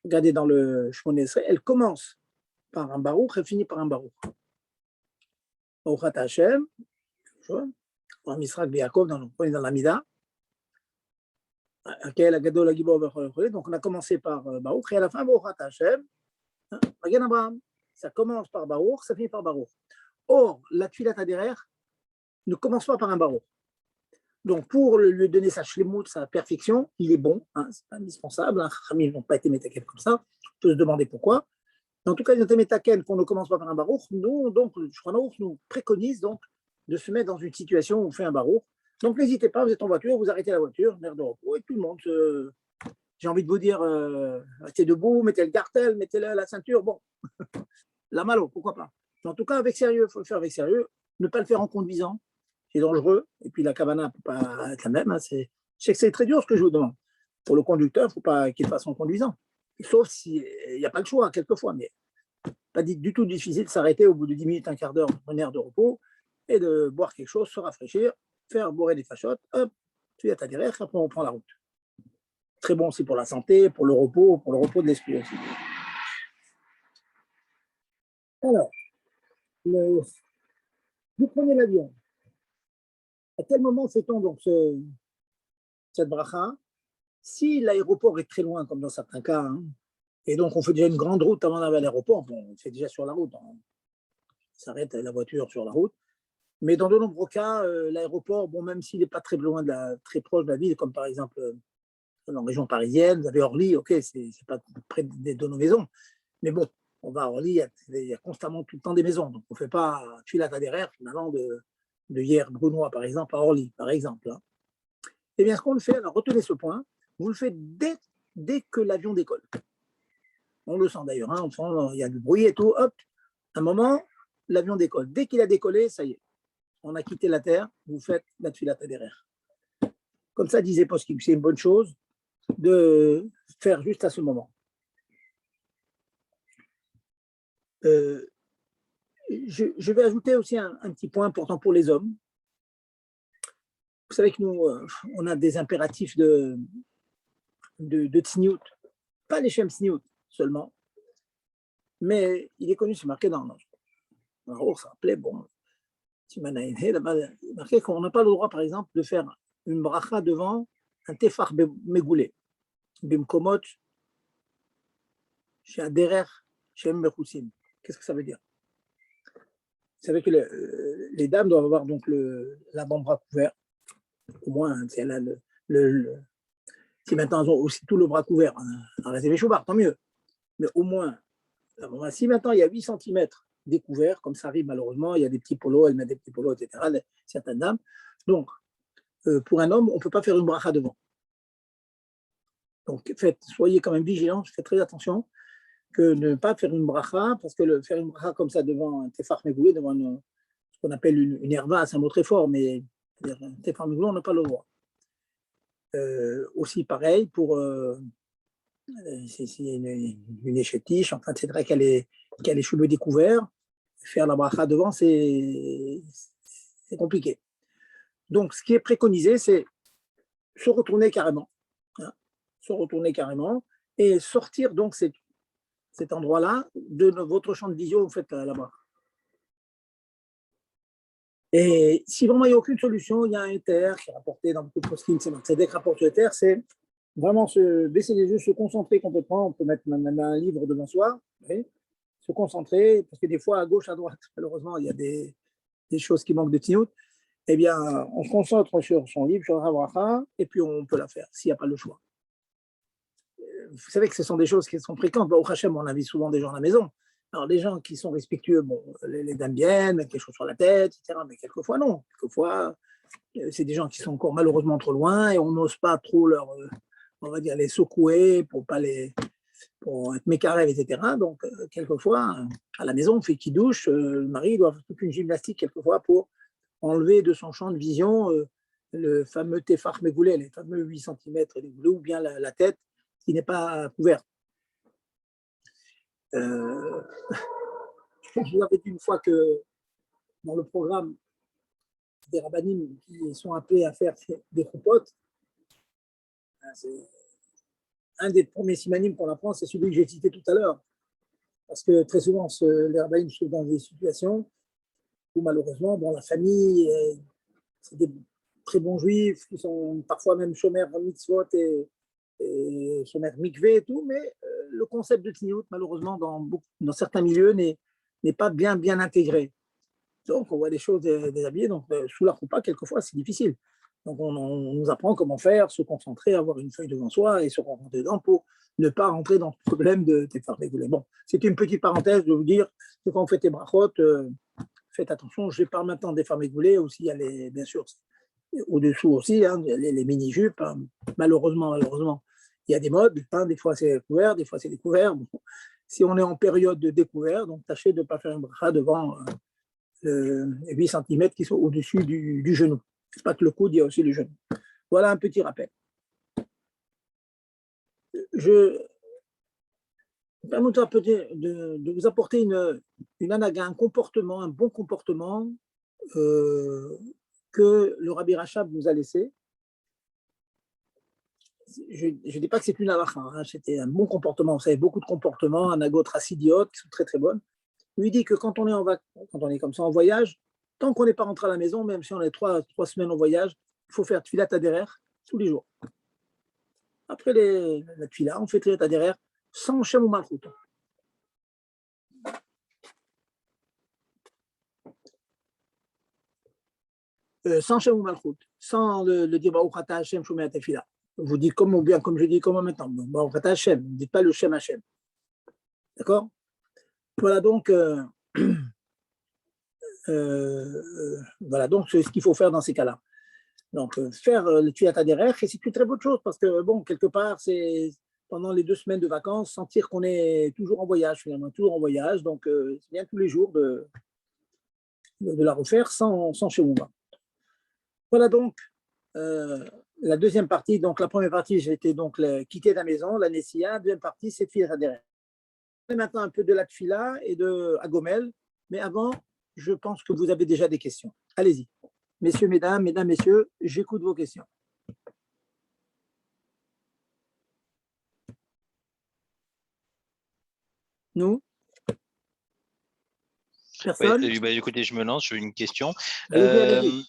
regardez dans le Shmoneh Esrei, elle commence par un baruch, elle finit par un baruch. Baruch Ata Hashem, dans Misrak Be'Yakov, dans la Mida, donc on a commencé par Baruch, et à la fin, Baruch Ata Hashem, Magen Abraham, ça commence par Baruch, ça finit par Baruch. Or, la Tfilat Haderer ne commence pas par un Baruch. Donc, pour lui donner sa shlemut, sa perfection, il est bon, hein, c'est pas indispensable. Hein, ils n'ont pas été métaken comme ça. On peut se demander pourquoi. En tout cas, ils ont été métaken qu'on ne commence pas par un barouk. Nous, donc, le Shulchan Aruch nous préconise donc de se mettre dans une situation où on fait un barouk. Donc, n'hésitez pas, vous êtes en voiture, vous arrêtez la voiture, l'air de repos, et tout le monde j'ai envie de vous dire, restez debout, mettez le cartel, mettez la ceinture. Bon, la malo, pourquoi pas. Mais en tout cas, avec sérieux, il faut le faire avec sérieux. Ne pas le faire en conduisant. C'est dangereux, et puis la kavana ne peut pas être la même. Hein. Je sais que c'est très dur ce que je vous demande. Pour le conducteur, il ne faut pas qu'il fasse en conduisant. Sauf s'il n'y a pas le choix, quelquefois, mais pas du tout difficile de s'arrêter au bout de 10 minutes, un quart d'heure, une heure de repos, et de boire quelque chose, se rafraîchir, faire boire des fachottes, hop, tu es à ta derrière, après on prend la route. Très bon aussi pour la santé, pour le repos de l'esprit aussi. Alors, vous prenez l'avion. À quel moment fait-on donc cette bracha? Si l'aéroport est très loin, comme dans certains cas, hein, et donc on fait déjà une grande route avant d'arriver à l'aéroport, bon, on fait déjà sur la route, on s'arrête la voiture sur la route. Mais dans de nombreux cas, l'aéroport, bon, même s'il n'est pas très loin, très proche de la ville, comme par exemple dans la région parisienne, vous avez Orly, ok, c'est pas près de nos maisons, mais bon, on va à Orly, il y a constamment tout le temps des maisons, donc on ne fait pas Tfilat Haderer finalement de hier Brunois par exemple à Orly, par exemple. Hein. Eh bien, ce qu'on le fait, alors retenez ce point, vous le faites dès que l'avion décolle. On le sent d'ailleurs, hein, on sent, il y a du bruit et tout, hop, un moment, l'avion décolle. Dès qu'il a décollé, ça y est, on a quitté la Terre, vous faites la Tfilat Haderer. Comme ça, disait Poskim, c'est une bonne chose de faire juste à ce moment. Je vais ajouter aussi un petit point important pour les hommes. Vous savez que nous, on a des impératifs de tsniout, pas les shem tsniout seulement, mais il est connu, c'est marqué dans l'ours, ça appelait, bon, là-bas, marqué qu'on n'a pas le droit, par exemple, de faire une bracha devant un tefar megoulé, bimkomot, chez Aderer, chez Mechousim. Qu'est-ce que ça veut dire? Vous savez que les dames doivent avoir donc l'avant-bras couvert, au moins, hein, si maintenant elles ont aussi tout le bras couvert, arrêtez les choubards, tant mieux. Mais au moins, si maintenant il y a 8 cm découverts, comme ça arrive malheureusement, il y a des petits polos, elles mettent des petits polos, etc., certaines dames. Donc, pour un homme, on ne peut pas faire une bracha devant. Donc, soyez quand même vigilants, faites très attention que ne pas faire une bracha, parce que faire une bracha comme ça devant un tefar megoulé, devant ce qu'on appelle une herva, c'est un mot très fort, mais un tefar megoulé, on n'a pas le droit. Aussi pareil pour une échetiche, enfin, c'est vrai qu'elle a les cheveux découverts, faire la bracha devant, c'est compliqué. Donc, ce qui est préconisé, c'est se retourner carrément, hein, et sortir donc cet endroit-là de votre champ de vision, vous faites là-bas. Et si vraiment il n'y a aucune solution, il y a un éther qui est rapporté dans beaucoup de poskim, c'est dès que rapporte le éther, c'est vraiment baisser les yeux, se concentrer complètement. On peut mettre même un livre devant soi, se concentrer, parce que des fois, à gauche, à droite, malheureusement, il y a des choses qui manquent de tinout. Eh bien, on se concentre sur son livre, sur la bracha, et puis on peut la faire, s'il n'y a pas le choix. Vous savez que ce sont des choses qui sont fréquentes. Au Hachem, on invite souvent des gens à la maison. Alors, les gens qui sont respectueux, bon, les dames viennent, mettent quelque chose sur la tête, etc. Mais quelquefois, non. Quelquefois, c'est des gens qui sont encore malheureusement trop loin et on n'ose pas trop on va dire, les secouer pour pas les pour être mécarev, etc. Donc, quelquefois, à la maison, on fait qui douche, le mari doit faire toute une gymnastique quelquefois pour enlever de son champ de vision le fameux tefar megoulet, les fameux 8 cm ou bien la tête qui n'est pas couverte. Je vous avais dit une fois que dans le programme des rabbinim qui sont appelés à faire des choupotes, c'est un des premiers simanim qu'on apprend, c'est celui que j'ai cité tout à l'heure. Parce que très souvent, les rabbinim sont dans des situations où malheureusement, bon, la famille, c'est des très bons juifs qui sont parfois même chômeurs mitzvot et chômeurs mikvé et tout, mais le concept de tzniut, malheureusement, dans certains milieux, n'est pas bien intégré. Donc, on voit des choses déshabillées. Donc, sous la roupa, quelquefois, c'est difficile. Donc, on nous apprend comment faire, se concentrer, avoir une feuille devant soi et se concentrer dedans pour ne pas rentrer dans le problème de tes farmégoulet. Bon, c'est une petite parenthèse de vous dire que quand on fait tes brachot, faites attention. Je parle maintenant des farmégoulet, aussi, il y a les, bien sûr, au-dessous aussi, hein, les mini-jupes. Hein. Malheureusement, il y a des modes. Hein, des fois, c'est couvert, des fois, c'est découvert. Bon, si on est en période de découvert, donc tâchez de ne pas faire un bracha devant 8 cm qui sont au-dessus du genou. C'est pas que le coude, il y a aussi le genou. Voilà un petit rappel. Je permets de vous apporter une anaga, un comportement, un bon comportement que le Rabbi Rachab nous a laissé. Je ne dis pas que c'est une halakha, hein, c'était un bon comportement. Vous savez, beaucoup de comportements, anagot racidiotes qui sont très très bonnes. Il lui dit que quand on est comme ça en voyage, tant qu'on n'est pas rentré à la maison, même si on est trois semaines en voyage, il faut faire tfilat adérer tous les jours. Après la tfila, on fait tfilat adérer sans shem ou malchut. Sans shem ou malchut, sans le dire Baruch Ata Hashem Shomei Tefila. Vous dites comme je dis comment maintenant, Baruch Ata Hashem, ne dites pas le Shem Hashem. D'accord? Voilà donc. Voilà donc c'est ce qu'il faut faire dans ces cas-là. Donc faire le tfilat adérer, et c'est une très bonne chose parce que bon, quelque part, c'est pendant les 2 semaines de vacances, sentir qu'on est toujours en voyage, finalement, toujours en voyage. Donc c'est bien tous les jours de la refaire sans chémouma. Voilà donc la deuxième partie. Donc la première partie, j'ai été donc quitter la maison, la Nessia. La deuxième partie, c'est tfilat adérer. Maintenant un peu de la tfila et de Agomel, mais avant, je pense que vous avez déjà des questions. Allez-y. Messieurs, mesdames, messieurs, j'écoute vos questions. Nous? Personne? Ouais, écoutez, je me lance, j'ai une question. Allez-y.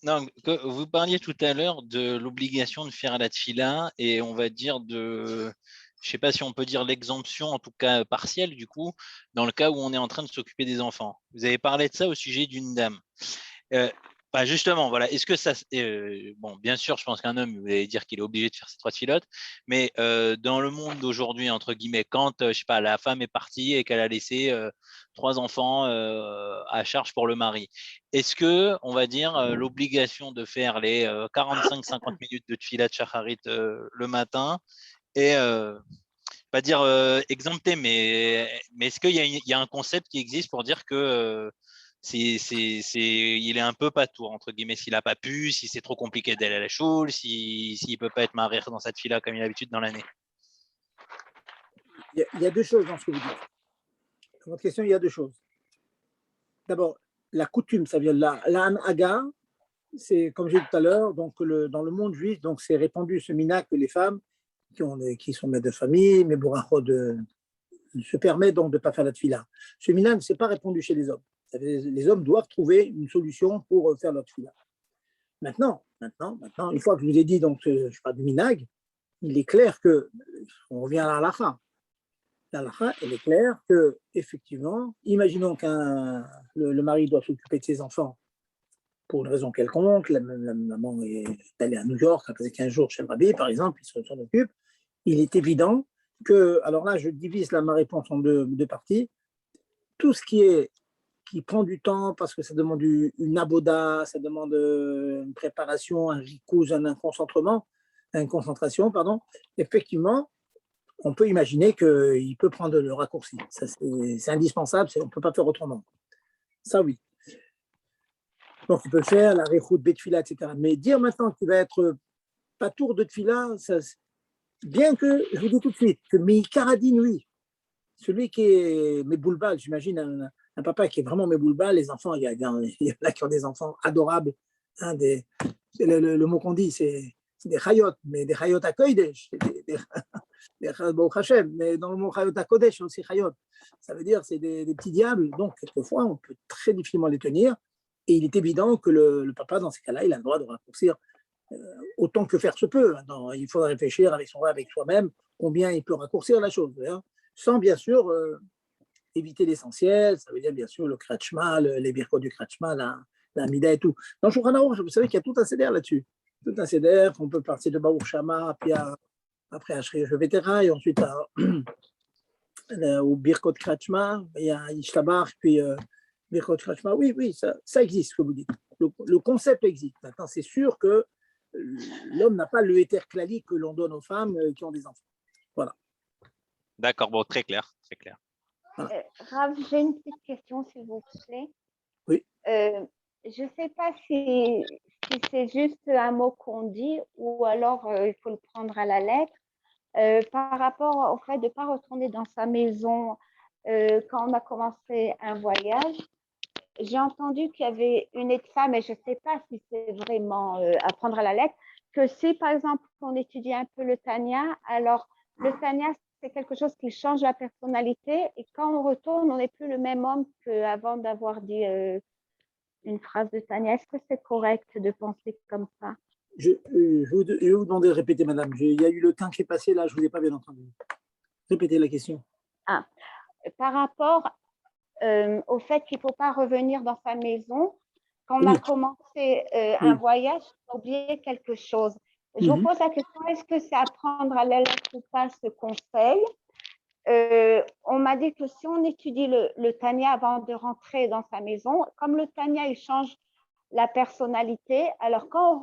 Non, vous parliez tout à l'heure de l'obligation de faire la tfila et on va dire je ne sais pas si on peut dire l'exemption, en tout cas partielle du coup, dans le cas où on est en train de s'occuper des enfants. Vous avez parlé de ça au sujet d'une dame. Justement, voilà. Est-ce que ça, bon, bien sûr, je pense qu'un homme, vous allez dire qu'il est obligé de faire ses 3 filotes, mais dans le monde d'aujourd'hui, entre guillemets, quand, je sais pas, la femme est partie et qu'elle a laissé 3 enfants à charge pour le mari, est-ce que, on va dire, l'obligation de faire les 45-50 minutes de tfilat shacharit le matin est pas dire exempté, mais est-ce qu'il y a un concept qui existe pour dire que il est un peu patour, entre guillemets, s'il n'a pas pu, si c'est trop compliqué d'aller à la choule, s'il ne peut pas être marié dans cette fille-là comme il a l'habitude dans l'année. Il y a 2 choses dans ce que vous dites. Dans votre question, il y a 2 choses. D'abord, la coutume, ça vient de la hanaga, c'est comme j'ai dit tout à l'heure, donc dans le monde juif, donc c'est répandu ce mina que les femmes qui sont mères de famille, mais bourrachot se permettent donc de ne pas faire la tfila. Ce mina ne s'est pas répandu chez les hommes. Les hommes doivent trouver une solution pour faire leur tfila. Maintenant, une fois que je vous ai dit, donc, je parle du minag, il est clair que, on revient à la halakha. La halakha, elle est claire que, effectivement, imaginons qu'un le mari doit s'occuper de ses enfants pour une raison quelconque, la maman est allée à New York, après 15 jours chez le rabbi, par exemple, il s'en occupe, il est évident que, alors là, je divise ma réponse en deux parties, tout ce qui prend du temps parce que ça demande une aboda, ça demande une préparation, un ricouz, une concentration, pardon. Effectivement, on peut imaginer qu'il peut prendre le raccourci. C'est indispensable, on ne peut pas faire autrement. Ça, oui. Donc, il peut le faire, la réchoute, betfila, etc. Mais dire maintenant qu'il va être pas tour de tfila, bien que, je vous dis tout de suite, que Mikaradine, oui, celui qui est Meboulbal, j'imagine un papa qui est vraiment Meboulbal, les enfants, il y en a qui ont des enfants adorables, hein, le mot qu'on dit, c'est des chayot, mais des chayot à kodesh, des chayot Hashem, mais dans le mot chayot à kodesh, aussi chayot. Ça veut dire c'est des petits diables, donc quelquefois on peut très difficilement les tenir, et il est évident que le papa, dans ces cas-là, il a le droit de raccourcir autant que faire se peut. Il faut réfléchir avec soi-même, combien il peut raccourcir la chose, hein, sans bien sûr éviter l'essentiel, ça veut dire bien sûr le kratchma, les birkot du kratchma, la mida et tout. Dans Shulchan Aruch, vous savez qu'il y a tout un seder là-dessus. Tout un seder, qu'on peut partir de Baruch Shama, puis après à Shri Vetera, et ensuite au birkot kratchma, il y a Ishtabach, puis birkot kratchma. Oui, oui, ça existe, ce que vous dites. Le concept existe. Maintenant, c'est sûr que l'homme n'a pas le éther klali que l'on donne aux femmes qui ont des enfants. Voilà. D'accord, bon, très clair, très clair. Rav, j'ai une petite question, s'il vous plaît. Oui. Je ne sais pas si c'est juste un mot qu'on dit ou alors il faut le prendre à la lettre. Par rapport au fait de ne pas retourner dans sa maison quand on a commencé un voyage, j'ai entendu qu'il y avait une etfa, mais je ne sais pas si c'est vraiment à prendre à la lettre, que si par exemple on étudie un peu le Tanya, alors le Tanya c'est quelque chose qui change la personnalité et quand on retourne, on n'est plus le même homme qu'avant d'avoir dit une phrase de Tanya. Est-ce que c'est correct de penser comme ça? Je vais vous demander de répéter, madame. Il y a eu le temps qui est passé là, je ne vous ai pas bien entendu. Répétez la question. Par rapport au fait qu'il ne faut pas revenir dans sa maison. Quand on a commencé un voyage, on a oublié quelque chose. Je vous pose la question, est-ce que c'est à prendre à la lettre ou pas ce conseil? On m'a dit que si on étudie le Tanya avant de rentrer dans sa maison, comme le Tanya, il change la personnalité, alors quand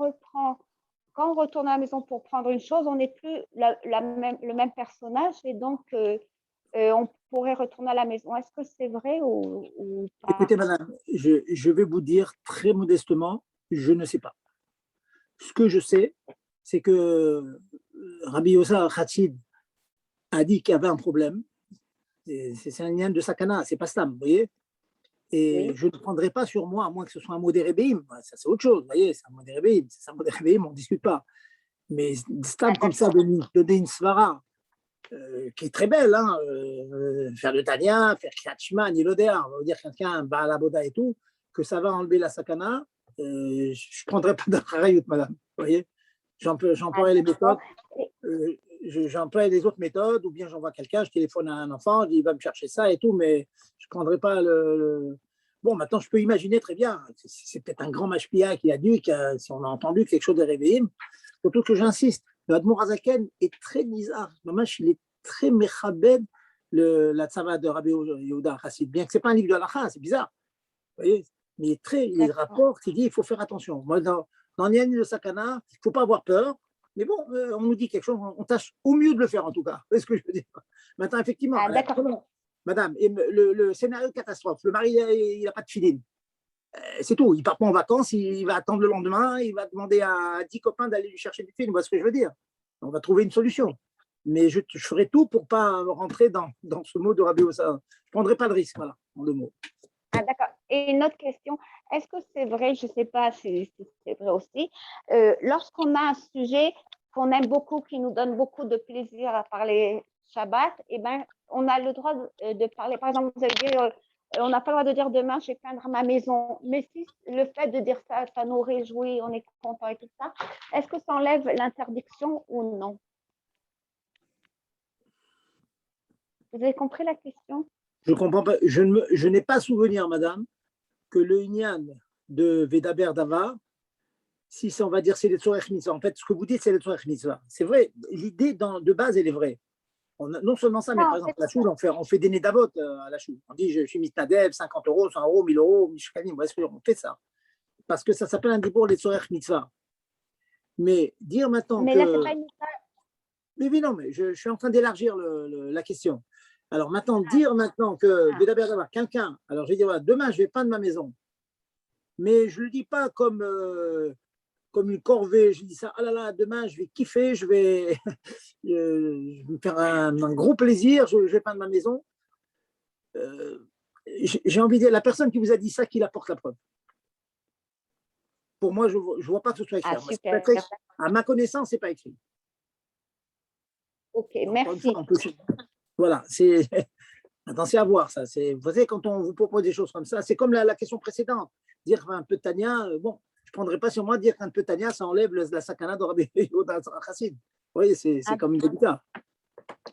on retourne à la maison pour prendre une chose, on n'est plus le même personnage et donc on pourrait retourner à la maison. Est-ce que c'est vrai ou pas? Écoutez, madame, je vais vous dire très modestement, je ne sais pas. Ce que je sais, c'est que Rabbi Yosa Khatsid a dit qu'il y avait un problème. C'est un lien de sakana, c'est pas stam, vous voyez. Et oui. Je ne prendrai pas sur moi, à moins que ce soit un mot d'Erebéim. Ça, c'est autre chose, vous voyez, c'est un mot d'Erebéim. C'est un mot d'Erebéim, on ne discute pas. Mais stam comme ça, donner une svara, qui est très belle, hein, faire de Tania, faire Kriyat Nilodéa, on va dire quelqu'un, Baalaboda et tout, que ça va enlever la sakana, je ne prendrai pas d'Acharayut, madame, vous voyez. J'emploie les méthodes, j'emploie les autres méthodes, ou bien j'envoie quelqu'un, je téléphone à un enfant, je dis, il va me chercher ça et tout, mais je ne prendrai pas Bon, maintenant, je peux imaginer très bien, c'est peut-être un grand mashpia qui a dû, si on a entendu quelque chose de réveillé, surtout que j'insiste, le Admour Azaken est très bizarre. Mamash, il est très mechabed, la tzava de Rabbi Yehuda Chassid. Bien que ce n'est pas un livre de halakha, c'est bizarre. Vous voyez, mais il rapporte, il dit il faut faire attention. Moi, dans Niani de Sakana, il ne faut pas avoir peur. Mais bon, on nous dit quelque chose, on tâche au mieux de le faire en tout cas. C'est ce que je veux dire. Maintenant, effectivement, madame, le scénario de catastrophe, le mari, il n'a pas de filine. C'est tout, il ne part pas en vacances, il va attendre le lendemain, il va demander à 10 copains d'aller lui chercher du film, vous voyez ce que je veux dire. On va trouver une solution. Mais je ferai tout pour ne pas rentrer dans ce mot de Rabbi Ossa. Je ne prendrai pas de risque, voilà, en deux mots. D'accord. Et une autre question, est-ce que c'est vrai, je ne sais pas si c'est vrai aussi, lorsqu'on a un sujet qu'on aime beaucoup, qui nous donne beaucoup de plaisir à parler Shabbat, eh ben, on a le droit de parler. Par exemple, vous allez dire, on n'a pas le droit de dire demain, je vais peindre ma maison. Mais si le fait de dire ça, ça nous réjouit, on est content et tout ça, est-ce que ça enlève l'interdiction ou non? Vous avez compris la question? Je ne comprends pas. Je n'ai pas souvenir, madame, que le Inyan de Vedaber Dava, si on va dire c'est les Tzorech Mitzvah. En fait, ce que vous dites, c'est les Tzorech Mitzvah. C'est vrai, l'idée de base, elle est vraie. Non seulement ça, mais par exemple, à la choule, on fait des nédavot à la choule. On dit, je suis mitnadev, 50 €, 100 €, 1000 €, mishkanim, on fait ça. Parce que ça s'appelle un dibour, les Tzorech Mitzvah. Mais dire maintenant mais que… là, c'est pas une Mais oui, non, mais je suis en train d'élargir la question. Alors maintenant, dire maintenant que d'avoir quelqu'un, alors je vais dire, voilà, demain, je vais peindre ma maison, mais je ne le dis pas comme une corvée, je dis ça, ah là là, demain, je vais kiffer, je vais, je vais me faire un gros plaisir, je vais peindre ma maison. J'ai envie de dire, la personne qui vous a dit ça, qu'il apporte la preuve. Pour moi, je ne vois pas que ce soit écrit. Super. À ma connaissance, ce n'est pas écrit. Ok, encore merci. Une fois, voilà, c'est attention à voir ça. Vous savez, quand on vous propose des choses comme ça, c'est comme la question précédente. Dire un peu de Tania, bon, je ne prendrai pas sur moi de dire qu'un peu de Tania, ça enlève la sakana de Rabbi Yehuda Chassid. Vous voyez, c'est comme délicat.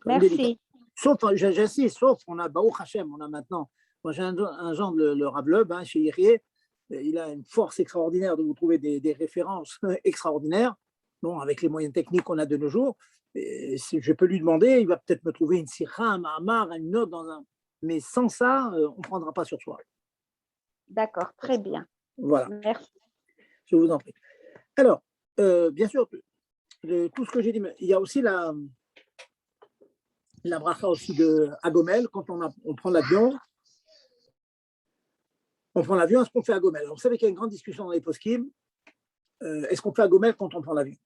Merci. Sauf, j'insiste, sauf, on a Baruch Hashem, on a maintenant. Moi, j'ai un genre, le Rav Leub, chez Yrié, il a une force extraordinaire de vous trouver des références extraordinaires, bon, avec les moyens techniques qu'on a de nos jours. Et si je peux lui demander, il va peut-être me trouver une sirah, un mahamar, une note dans un. Mais sans ça, on ne prendra pas sur soi. D'accord, très bien. Voilà. Merci. Je vous en prie. Alors, bien sûr, tout ce que j'ai dit, il y a aussi la bracha aussi de Agomel, quand on prend l'avion. On prend l'avion, est-ce qu'on fait Agomel? Alors, vous savez qu'il y a une grande discussion dans les poskim. Est-ce qu'on fait Agomel quand on prend l'avion?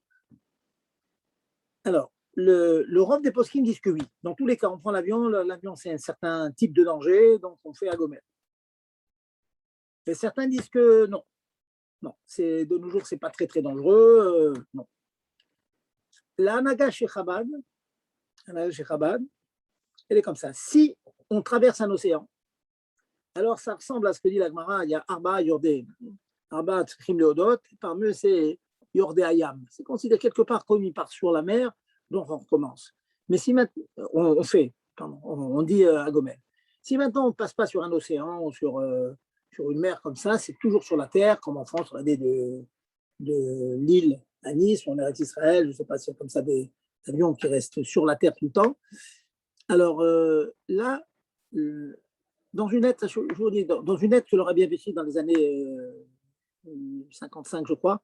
Alors, le rov des poskim disent que oui. Dans tous les cas, on prend l'avion, l'avion c'est un certain type de danger, donc on fait Agomel. Et certains disent que non. Non, de nos jours, c'est pas très très dangereux. Non. La Hanaga chez Chabad, elle est comme ça. Si on traverse un océan, alors ça ressemble à ce que dit la Gemara, il y a Arba Yordé. Arba Tchim Leodot, parmi eux c'est Yordé Ayam. C'est considéré quelque part comme il part sur la mer, donc on recommence. Mais si maintenant, on dit à Gomel, si maintenant on ne passe pas sur un océan ou sur une mer comme ça, c'est toujours sur la terre, comme en France, on a de Lille à Nice, on est à Israël, je ne sais pas si c'est comme ça des avions qui restent sur la terre tout le temps. Alors là, dans une lettre, je vous dis, dans une lettre que l'aurait bien vécu dans les années 55, je crois,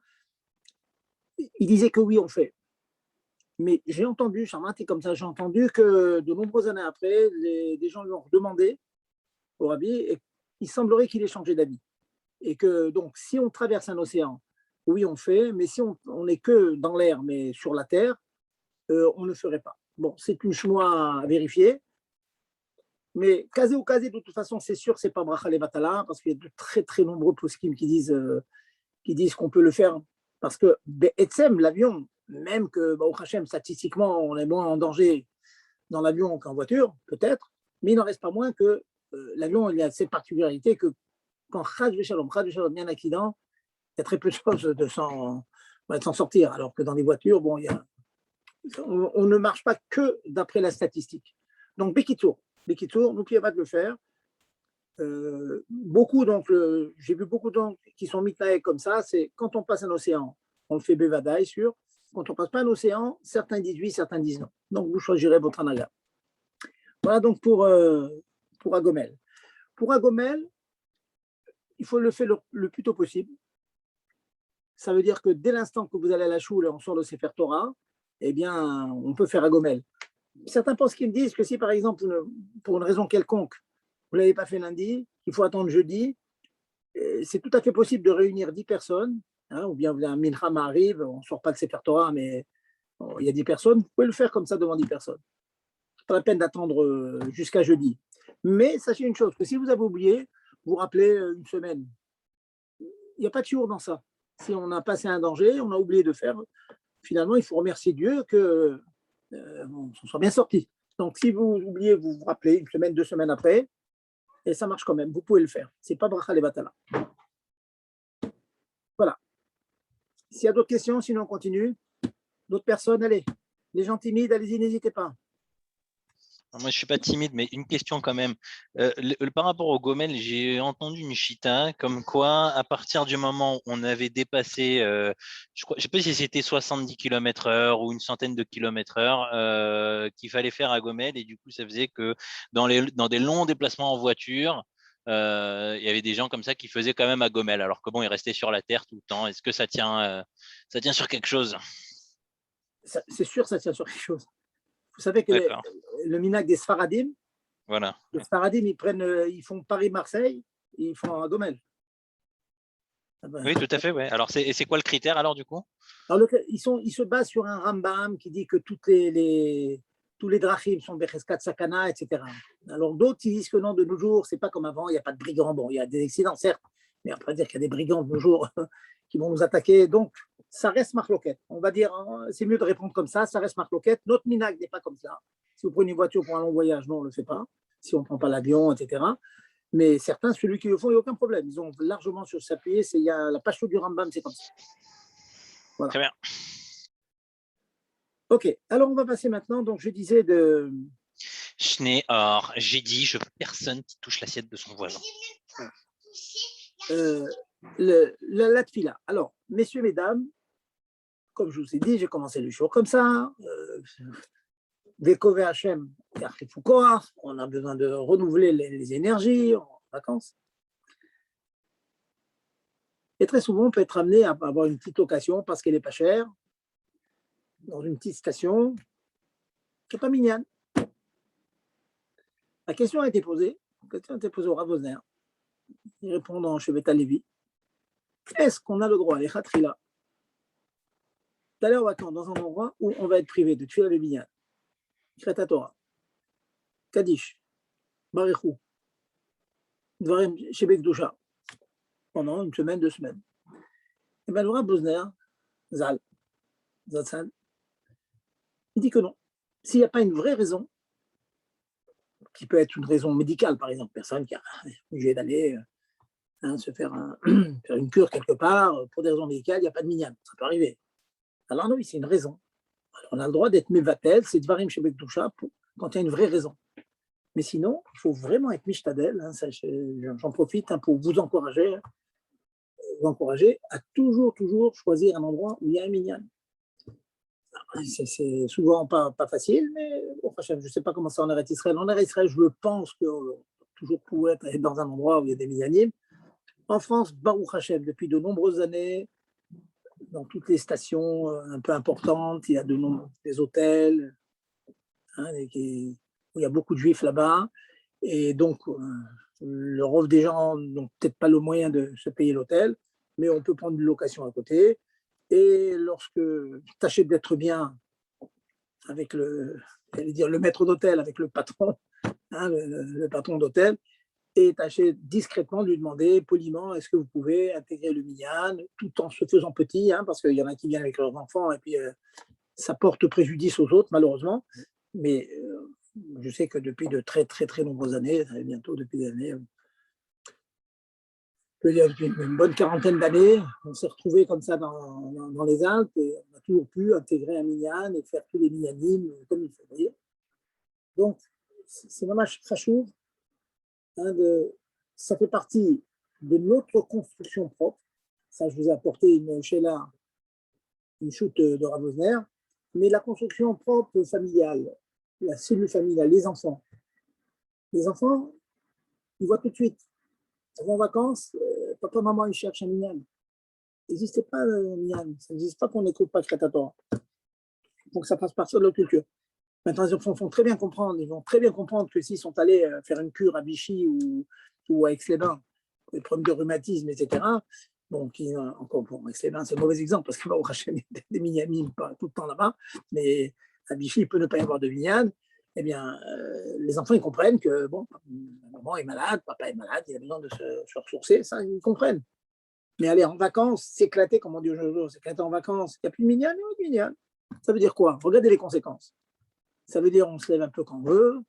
il disait que oui, on fait. Mais j'ai entendu, Charmati, comme ça, j'ai entendu que de nombreuses années après, des gens lui ont demandé au rabbi, et il semblerait qu'il ait changé d'avis. Et que donc, si on traverse un océan, oui, on fait, mais si on n'est que dans l'air, mais sur la terre, on ne ferait pas. Bon, c'est une chemin à vérifier. Mais casé ou casé, de toute façon, c'est sûr, c'est pas bracha levatala, parce qu'il y a de très très nombreux poskim qui disent qu'on peut le faire. Parce que Etsem, l'avion, même que au Hachem, statistiquement, on est moins en danger dans l'avion qu'en voiture, peut-être, mais il n'en reste pas moins que l'avion, il a cette particularité que quand Chad Shalom, il y a un accident, il y a très peu de choses de s'en sortir. Alors que dans les voitures, bon, on ne marche pas que d'après la statistique. Donc, Bekitour, n'oubliez pas de le faire. Beaucoup, donc, j'ai vu beaucoup de gens qui sont mitnaïs comme ça, c'est quand on passe un océan, on le fait bevadaï, sûr. Quand on passe pas un océan, certains disent oui, certains disent non. Donc, vous choisirez votre anaga. Voilà donc pour Agomel. Pour Agomel, il faut le faire le plus tôt possible. Ça veut dire que dès l'instant que vous allez à la choule et on sort le Sefer Torah, eh bien, on peut faire Agomel. Certains pensent qu'ils me disent que si, par exemple, pour une raison quelconque, vous ne l'avez pas fait lundi, il faut attendre jeudi, c'est tout à fait possible de réunir 10 personnes, ou bien un minham arrive, on ne sort pas de Sefer Torah, mais il y a 10 personnes, vous pouvez le faire comme ça devant 10 personnes. Pas la peine d'attendre jusqu'à jeudi. Mais sachez une chose, que si vous avez oublié, vous rappelez une semaine. Il n'y a pas de jour dans ça. Si on a passé un danger, on a oublié de faire, finalement, il faut remercier Dieu que on soit bien sorti. Donc, si vous oubliez, vous vous rappelez une semaine, 2 semaines après, et ça marche quand même. Vous pouvez le faire. C'est pas bracha levatala. Voilà. S'il y a d'autres questions, sinon on continue. D'autres personnes, allez. Les gens timides, allez-y, n'hésitez pas. Moi, je ne suis pas timide, mais une question quand même. Par rapport au Gomel, j'ai entendu une chita comme quoi, à partir du moment où on avait dépassé, je ne sais pas si c'était 70 km/h ou une centaine de km/h, qu'il fallait faire à Gomel. Et du coup, ça faisait que dans des longs déplacements en voiture, il y avait des gens comme ça qui faisaient quand même à Gomel, alors que bon, ils restaient sur la terre tout le temps. Est-ce que ça tient sur quelque chose? C'est sûr, ça tient sur quelque chose. Vous savez que D'accord. le minhag des Sfaradim, Voilà. les Sfaradim, ils font Paris-Marseille, ils font un Gomel. Ah ben, Oui, tout à fait, ouais. Alors, c'est quoi le critère alors du coup? alors, ils se basent sur un Rambam qui dit que tous les drachim sont Becheskat Sakana, etc. Alors, d'autres ils disent que non, de nos jours, c'est pas comme avant, il n'y a pas de brigands. Bon, il y a des accidents, certes, mais on peut dire qu'il y a des brigands de nos jours qui vont nous attaquer. Donc, ça reste marloquette. On va dire, c'est mieux de répondre comme ça reste marloquette. Notre minag n'est pas comme ça. Si vous prenez une voiture pour un long voyage, non, on ne le fait pas. Si on ne prend pas l'avion, etc. Mais certains, celui qui le font, il n'y a aucun problème. Ils ont largement sur s'appuyer. Il y a la page du Rambam, c'est comme ça. Voilà. Très bien. Ok, alors on va passer maintenant. Donc, je disais de. Or, j'ai dit, je veux personne qui touche l'assiette de son voisin. La tfila. Alors, messieurs, mesdames, comme je vous ai dit, j'ai commencé le jour comme ça. Veko VHM, on a besoin de renouveler les énergies en vacances. Et très souvent, on peut être amené à avoir une petite location parce qu'elle n'est pas chère, dans une petite station qui n'est pas mignonne. La question a été posée au Rav Wosner. Il répond dans Shevet Levi. Est-ce qu'on a le droit, les khatrila, d'aller en vacances dans un endroit où on va être privé de tuer le binyan, Kreta Torah, Kaddish, Barichou, Dvarim Shebek Dusha, pendant une semaine, 2 semaines? Et bien, le Rav Wosner, Zal, Zatzal, il dit que non. S'il n'y a pas une vraie raison, qui peut être une raison médicale, par exemple, personne qui a obligé d'aller se faire faire une cure quelque part, pour des raisons médicales, il n'y a pas de minyan, ça peut arriver. Alors non, oui, c'est une raison. Alors, on a le droit d'être mevatel, c'est Dvarim Shebek Dusha, quand il y a une vraie raison. Mais sinon, il faut vraiment être mishtadel, j'en profite pour vous encourager à toujours choisir un endroit où il y a un minyan. C'est souvent pas facile, mais bon, je ne sais pas comment c'est en Eretz Israël. En Eretz Israël, je pense que toujours pouvoir être dans un endroit où il y a des minyanim. En France, Baruch Hashem, depuis de nombreuses années, dans toutes les stations un peu importantes, il y a des hôtels, où il y a beaucoup de juifs là-bas. Et donc, le rôle des gens n'ont peut-être pas le moyen de se payer l'hôtel, mais on peut prendre une location à côté. Et lorsque tu achètes d'être bien avec le maître d'hôtel, avec le patron, le patron d'hôtel, et tâcher discrètement de lui demander poliment est-ce que vous pouvez intégrer le minyan tout en se faisant petit, parce qu'il y en a qui viennent avec leurs enfants et puis ça porte préjudice aux autres malheureusement. Mais je sais que depuis de très très très nombreuses années, bientôt depuis des années, depuis une bonne quarantaine d'années, on s'est retrouvés comme ça dans les Alpes et on a toujours pu intégrer un minyan et faire tous les minyanim comme il faut dire. Donc c'est vraiment chachouv. Ça fait partie de notre construction propre. Ça, je vous ai apporté une chute de Rav Wosner. Mais la construction propre familiale, la cellule familiale, les enfants, ils voient tout de suite. Ils vont en vacances, papa, maman, ils cherchent un minyan. Il n'existait pas un minyan. Ça n'existe pas qu'on n'écoute pas Kreta Torah. Il faut que ça fasse partie de leur culture. Maintenant, les enfants vont très bien comprendre que s'ils sont allés faire une cure à Vichy ou à Aix-les-Bains, des problèmes de rhumatisme, etc. Bon, encore pour Aix-les-Bains, c'est un mauvais exemple parce qu'il va au Rachem des minyanim pas tout le temps là-bas, mais à Vichy, il peut ne pas y avoir de minyan. Eh bien, les enfants, ils comprennent que, bon, maman est malade, papa est malade, il a besoin de se ressourcer, ça, ils comprennent. Mais aller en vacances, s'éclater, comme on dit aujourd'hui, s'éclater en vacances, il n'y a plus de minyan, il n'y a plus de minyan. Ça veut dire quoi? Regardez les conséquences. Ça veut dire on se lève un peu quand on veut.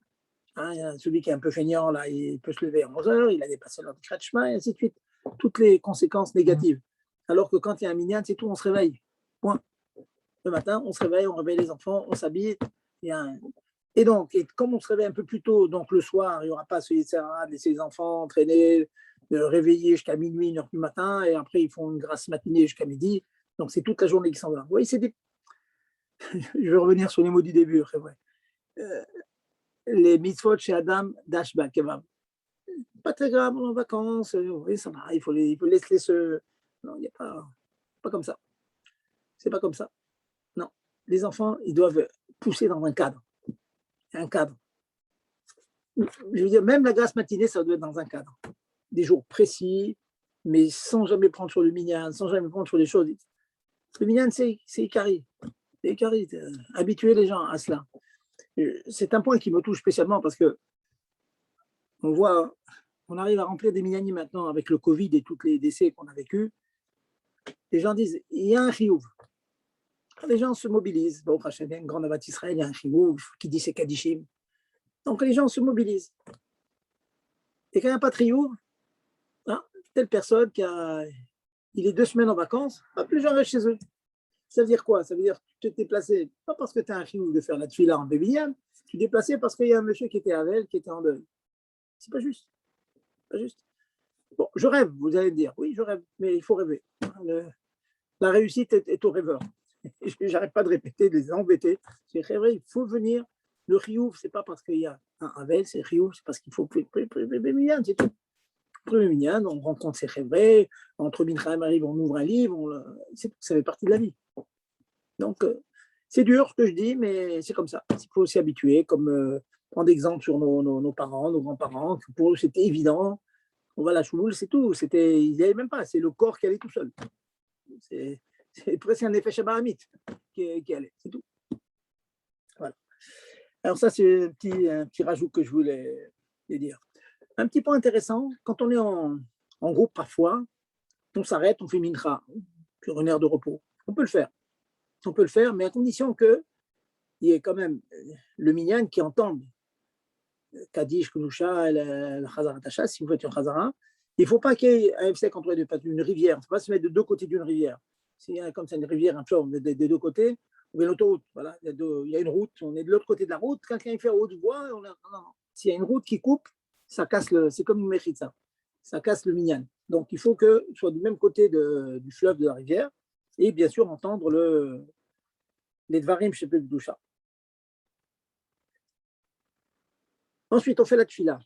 Celui qui est un peu feignant, là, il peut se lever à 11h, il a dépassé notre chemin, et ainsi de suite. Toutes les conséquences négatives. Alors que quand il y a un minyan, c'est tout, on se réveille. Point. Le matin, on se réveille, on réveille les enfants, on s'habille. Et donc, comme on se réveille un peu plus tôt, donc le soir, il n'y aura pas ce Yitzhara de laisser les enfants entraîner, réveiller jusqu'à minuit, 1h du matin, et après, ils font une grasse matinée jusqu'à midi. Donc, c'est toute la journée qui s'en va. Vous voyez, je vais revenir sur les mots du début, c'est vrai. Les mitzvot chez Adam, Dashba, Kebab. Pas très grave, on est en vacances, oui, ça va, il faut laisser ce. Non, il n'y a pas comme ça. C'est pas comme ça. Non. Les enfants, ils doivent pousser dans un cadre. un cadre. Je veux dire, même la grasse matinée, ça doit être dans un cadre. Des jours précis, mais sans jamais prendre sur le minyan, sans jamais prendre sur les choses. Le minyan, c'est Ikari. C'est Ikari. Habituer les gens à cela. C'est un point qui me touche spécialement parce que on voit, on arrive à remplir des minyanim maintenant avec le Covid et tous les décès qu'on a vécus. Les gens disent, il y a un chiyuv. Quand les gens se mobilisent, bon, il y a une grande abat Israël, il y a un chiyuv qui dit c'est Kadishim. Donc les gens se mobilisent. Et quand il n'y a pas de chiyuv, hein, telle personne il est 2 semaines en vacances, plus gens restent chez eux. Ça veut dire quoi? Ça veut dire que tu t'es déplacé, pas parce que tu as un chiyuv de faire la tefila en bébiyan, tu t'es déplacé parce qu'il y a un monsieur qui était à Vel, qui était en deuil. C'est pas juste. Pas juste. Bon, je rêve, vous allez me dire. Oui, je rêve, mais il faut rêver. La réussite est au rêveur. J'arrête pas de répéter, de les embêter. C'est vrai, il faut venir. Le chiyuv, c'est pas parce qu'il y a un Havel, c'est chiyuv, c'est parce qu'il faut minyan, c'est tout. Premier minyan, on rencontre ses rêves, entre Minchaim arrive, on ouvre un livre, ça fait partie de la vie. Donc, c'est dur ce que je dis, mais c'est comme ça. Il faut s'y habituer, comme prendre exemple sur nos parents, nos grands-parents. Pour eux, c'était évident. On va à la choule, c'est tout. Ils n'y allaient même pas. C'est le corps qui allait tout seul. C'est presque un effet Shabbahamite qui allait. C'est tout. Voilà. Alors ça, c'est un petit rajout que je voulais dire. Un petit point intéressant, quand on est en groupe parfois, on s'arrête, on fait mincha sur une heure de repos. On peut le faire. On peut le faire, mais à condition qu'il y ait quand même le minyan qui entende Kaddish, Kunusha, le Chazara Tacha, si vous faites une Chazara. Il ne faut pas qu'il y ait un FSEC entre les deux, une rivière. Il ne faut pas se mettre de deux côtés d'une rivière. S'il y a comme ça une rivière, un fleuve des deux côtés, ou une autoroute, voilà, il y a une route, on est de l'autre côté de la route, quelqu'un fait haut de bois, non. S'il y a une route qui coupe, ça casse c'est comme une méchitza, ça casse le minyan. Donc il faut que soit du même côté du fleuve, de la rivière, et bien sûr entendre les dvarim chez Pekdusha. Ensuite, on fait la tfila.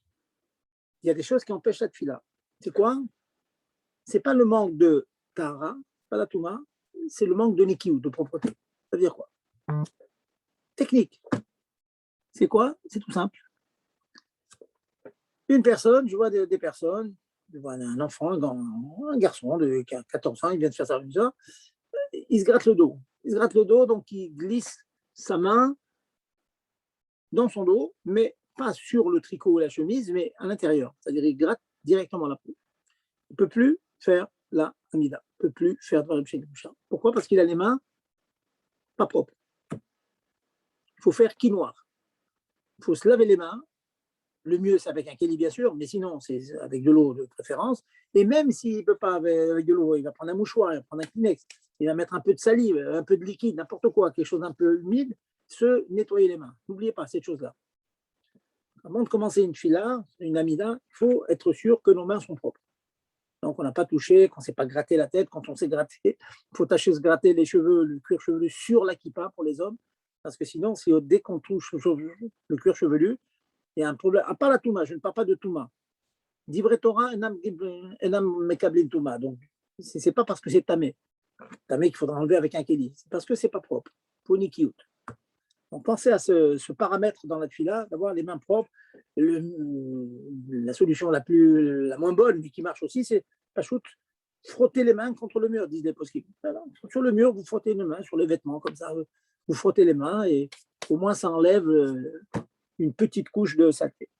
Il y a des choses qui empêchent la tfila. C'est quoi? C'est pas le manque de tahara, pas la touma, c'est le manque de nikiou, de propreté. Ça veut dire quoi? Technique. C'est quoi? C'est tout simple. Une personne, je vois des personnes, je vois un enfant, un garçon de 14 ans, il vient de faire sa révision, il se gratte le dos. Il se gratte le dos, donc il glisse sa main dans son dos, mais pas sur le tricot ou la chemise, mais à l'intérieur. C'est-à-dire il gratte directement la peau. Il ne peut plus faire la Hamida. Il ne peut plus faire de la Boucha. Pourquoi? Parce qu'il a les mains pas propres. Il faut faire quinoa. Il faut se laver les mains. Le mieux, c'est avec un kéli, bien sûr, mais sinon, c'est avec de l'eau de préférence. Et même s'il ne peut pas avec de l'eau, il va prendre un mouchoir, il va prendre un Kleenex, il va mettre un peu de salive, un peu de liquide, n'importe quoi, quelque chose d'un peu humide, se nettoyer les mains. N'oubliez pas cette chose-là. Avant de commencer une fila, une amida, il faut être sûr que nos mains sont propres. Donc, on n'a pas touché, qu'on ne s'est pas gratté la tête. Quand on s'est gratté, il faut tâcher de se gratter les cheveux, le cuir chevelu sur la kippa pour les hommes, parce que sinon, dès qu'on touche le cuir chevelu, il y a un problème. À part la touma, je ne parle pas de touma. Divrei Torah, enam mekablin touma. Donc, ce n'est pas parce que c'est tamé. Tamé qu'il faudra enlever avec un kéli. C'est parce que ce n'est pas propre. Pour nikiout. Donc, pensez à ce paramètre dans la tefila, d'avoir les mains propres. La solution la moins bonne, mais qui marche aussi, c'est pachout, frotter les mains contre le mur, disent les poskim. Sur le mur, vous frottez les mains, sur les vêtements, comme ça, vous frottez les mains et au moins ça enlève une petite couche de saleté.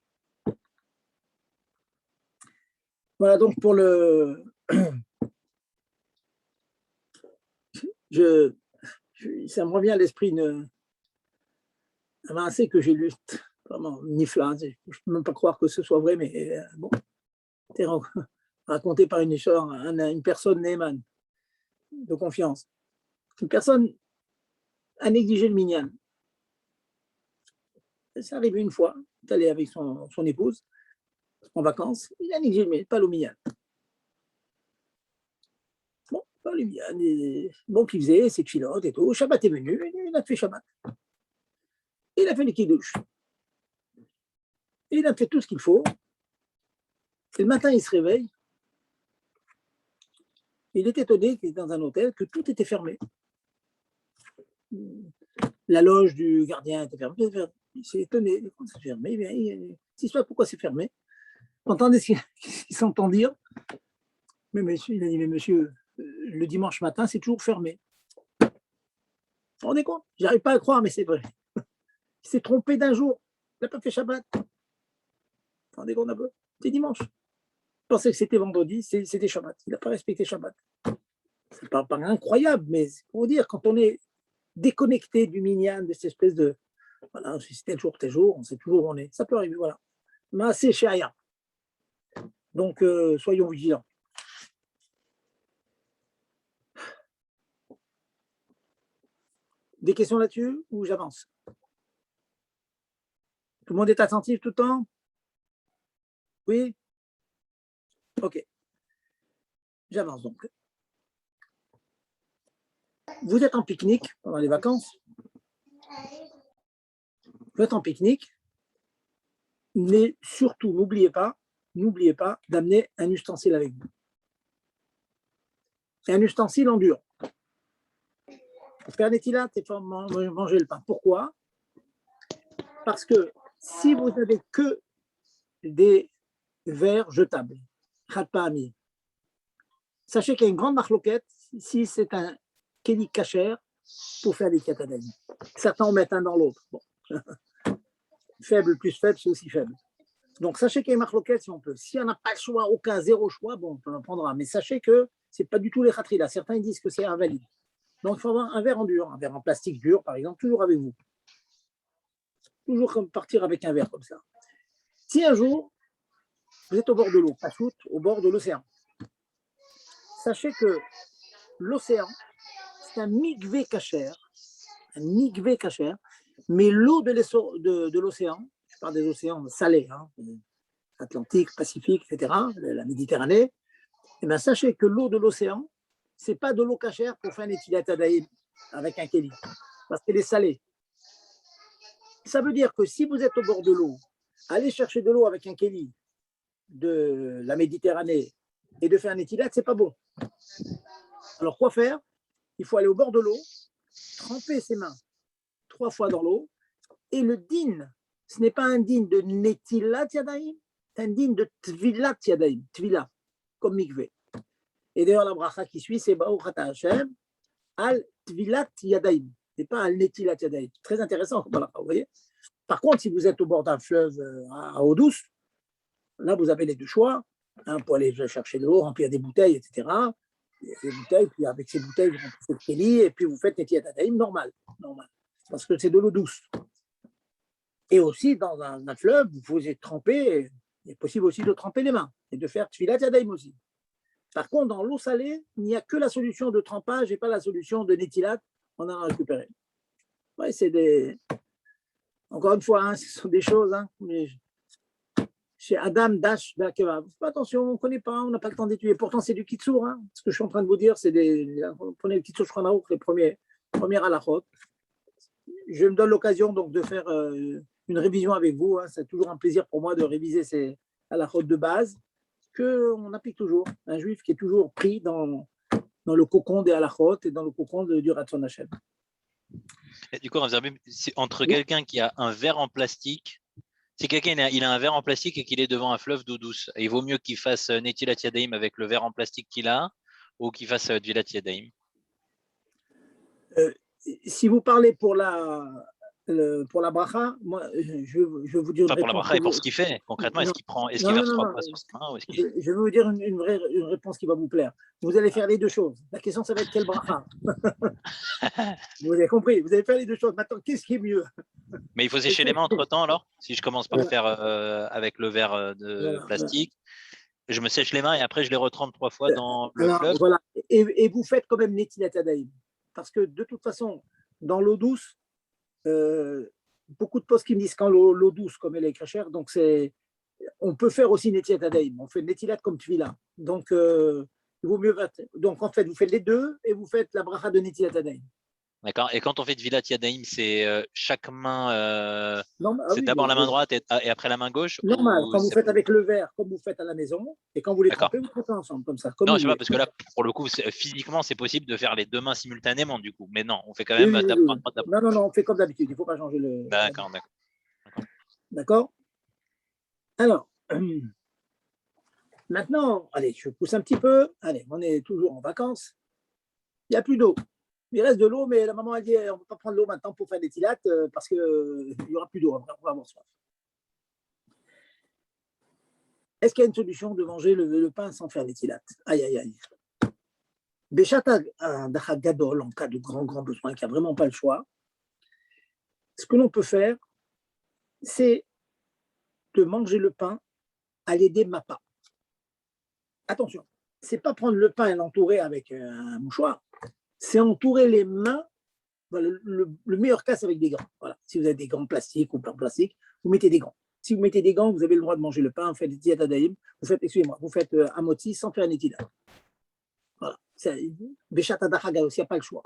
Voilà donc pour le. Ça me revient à l'esprit un verset que j'ai lu, vraiment nifla. Je ne peux même pas croire que ce soit vrai, mais bon, c'était raconté par une personne Neyman, de confiance. Une personne a négligé le minyan. Ça arrive une fois, il est allé avec son épouse en vacances, il a négligé, mais pas le minyan. Bon, pas le minyan. Bon, qu'il faisait ses chilotes et tout. Shabbat est venu, il a fait Shabbat. Il a fait les kidouches. Il a fait tout ce qu'il faut. Et le matin, il se réveille. Il est étonné qu'il est dans un hôtel, que tout était fermé. La loge du gardien était fermée. Il s'est étonné. Quand c'est fermé, c'est soit pourquoi c'est fermé. Vous entendez ce qu'il s'entend dire? Mais monsieur, il a dit, mais monsieur, le dimanche matin, c'est toujours fermé. Vous vous rendez compte? J'arrive pas à croire, mais c'est vrai. Il s'est trompé d'un jour. Il n'a pas fait Shabbat. Vous vous rendez compte un peu? C'est dimanche. Je pensais que c'était vendredi, c'était Shabbat. Il n'a pas respecté Shabbat. Ça paraît incroyable, mais c'est pour vous dire, quand on est déconnecté du minyan, de cette espèce de. Voilà, c'est tel jour, on sait toujours où on est. Ça peut arriver, voilà. Mais c'est Shaya. Donc, soyons vigilants. Des questions là-dessus ou j'avance? Tout le monde est attentif tout le temps? Oui? Ok. J'avance donc. Vous êtes en pique-nique pendant les vacances. Vous êtes en pique-nique. Mais surtout, n'oubliez pas d'amener un ustensile avec vous. Et un ustensile en dur. Faire des tilates et manger le pain. Pourquoi? Parce que si vous n'avez que des verres jetables, khatpahami, sachez qu'il y a une grande marloquette si c'est un kéli kasher pour faire des katadem. Certains en mettent un dans l'autre. Bon. Faible plus faible, c'est aussi faible. Donc sachez qu'il y a une marloquette si on peut. Si on n'a pas le choix, aucun zéro choix, bon, on en prendra. Mais sachez que ce n'est pas du tout les khatrilas. Certains disent que c'est invalide. Donc il faut avoir un verre en dur, un verre en plastique dur, par exemple, toujours avec vous. Toujours comme partir avec un verre comme ça. Si un jour, vous êtes au bord de l'eau, pas shoot, au bord de l'océan, sachez que l'océan, c'est un mikvé kasher, mais l'eau de l'océan, je parle des océans salés, hein, Atlantique, Pacifique, etc., la Méditerranée, et bien sachez que l'eau de l'océan, ce n'est pas de l'eau kasher pour faire un étilat tadaïm avec un kéli, parce qu'elle est salée. Ça veut dire que si vous êtes au bord de l'eau, aller chercher de l'eau avec un kéli de la Méditerranée et de faire un étilat, ce n'est pas bon. Alors quoi faire? Il faut aller au bord de l'eau, tremper ses mains 3 fois dans l'eau, et le din, ce n'est pas un din de netilat yadaïm, c'est un din de tvilat yadaïm, tvila, comme mikvé. Et d'ailleurs, la bracha qui suit, c'est Baruch Ata Hashem, al tvilat yadaïm, et pas al netilat yadaïm. Très intéressant, voilà, vous voyez. Par contre, si vous êtes au bord d'un fleuve à eau douce, là, vous avez les deux choix, hein, pour aller chercher de l'eau, remplir des bouteilles, etc. Des bouteilles, puis avec ces bouteilles, vous remplissez le kéli, et puis vous faites netilat yadaïm normal. Parce que c'est de l'eau douce. Et aussi, dans un fleuve, vous êtes trempé, il est possible aussi de tremper les mains et de faire tfilat yadaïm aussi. Par contre, dans l'eau salée, il n'y a que la solution de trempage et pas la solution de netilat, on en a récupéré. Ouais, c'est des. Encore une fois, hein, ce sont des choses, hein, mais chez Adam Dash Bakeva, attention, on ne connaît pas, on n'a pas le temps d'étudier. Pourtant, c'est du kitsur. Hein. Ce que je suis en train de vous dire, c'est des. Prenez le kitsur Shulchan les premiers halachot. Je me donne l'occasion donc de faire une révision avec vous. Hein. C'est toujours un plaisir pour moi de réviser ces halachot de base qu'on applique toujours. Un juif qui est toujours pris dans le cocon des halachot et dans le cocon du Ratzon Hashem. Et du coup, entre quelqu'un qui a un verre en plastique, si quelqu'un il a un verre en plastique et qu'il est devant un fleuve d'eau douce, il vaut mieux qu'il fasse Netilat Yadayim avec le verre en plastique qu'il a ou qu'il fasse Tvilat Yadayim. Si vous parlez pour la bracha, moi, je vais vous dire. Pas pour la bracha et pour ce qu'il fait concrètement. Est-ce qu'il verse 3 fois sur sa main Je vais vous dire une réponse qui va vous plaire. Vous allez faire les deux choses. La question, ça va être quelle bracha? Vous avez compris. Vous allez faire les deux choses. Maintenant, qu'est-ce qui est mieux? Mais il faut sécher les mains entre-temps alors? Si je commence par le faire avec le verre de plastique, je me sèche les mains et après je les retrempe 3 fois dans le fleuve. Voilà. Et vous faites quand même Netilat Yadayim. Parce que de toute façon, dans l'eau douce, beaucoup de postes qui me disent quand l'eau douce, comme elle est crachère, donc on peut faire aussi Netilat Yadayim. On fait Netilat comme Tvila. Donc, il vaut mieux. Donc, en fait, vous faites les deux et vous faites la bracha de Netilat Yadayim. D'accord. Et quand on fait Tvilat Yadayim, c'est chaque main, c'est d'abord la main droite et après la main gauche? Normal, quand vous faites avec le verre, comme vous faites à la maison, et quand vous les trempez, vous faites ensemble, comme ça. Non, je sais pas, parce que là, pour le coup, physiquement, c'est possible de faire les deux mains simultanément, du coup. Mais non, on fait quand même. Non, on fait comme d'habitude, il ne faut pas changer le. D'accord. D'accord? Alors, maintenant, allez, je pousse un petit peu. Allez, on est toujours en vacances. Il n'y a plus d'eau. Il reste de l'eau, mais la maman a dit on ne peut pas prendre l'eau maintenant pour faire des tilates parce qu'il n'y aura plus d'eau. On va avoir soif. Est-ce qu'il y a une solution de manger le pain sans faire des tilates? Aïe, aïe, aïe. Béchat Dachak Gadol, en cas de grand besoin, qui n'a vraiment pas le choix, ce que l'on peut faire, c'est de manger le pain à l'aider mappa. Attention, c'est pas prendre le pain et l'entourer avec un mouchoir, c'est entourer les mains. Voilà, le meilleur cas, c'est avec des gants. Voilà. Si vous avez des gants plastiques ou en plastique, vous mettez des gants. Si vous mettez des gants, vous avez le droit de manger le pain, vous faites des diatadaïm, excusez-moi, vous faites un moti sans faire un étila. Voilà. Béchat Adachaga aussi, il n'y a pas le choix.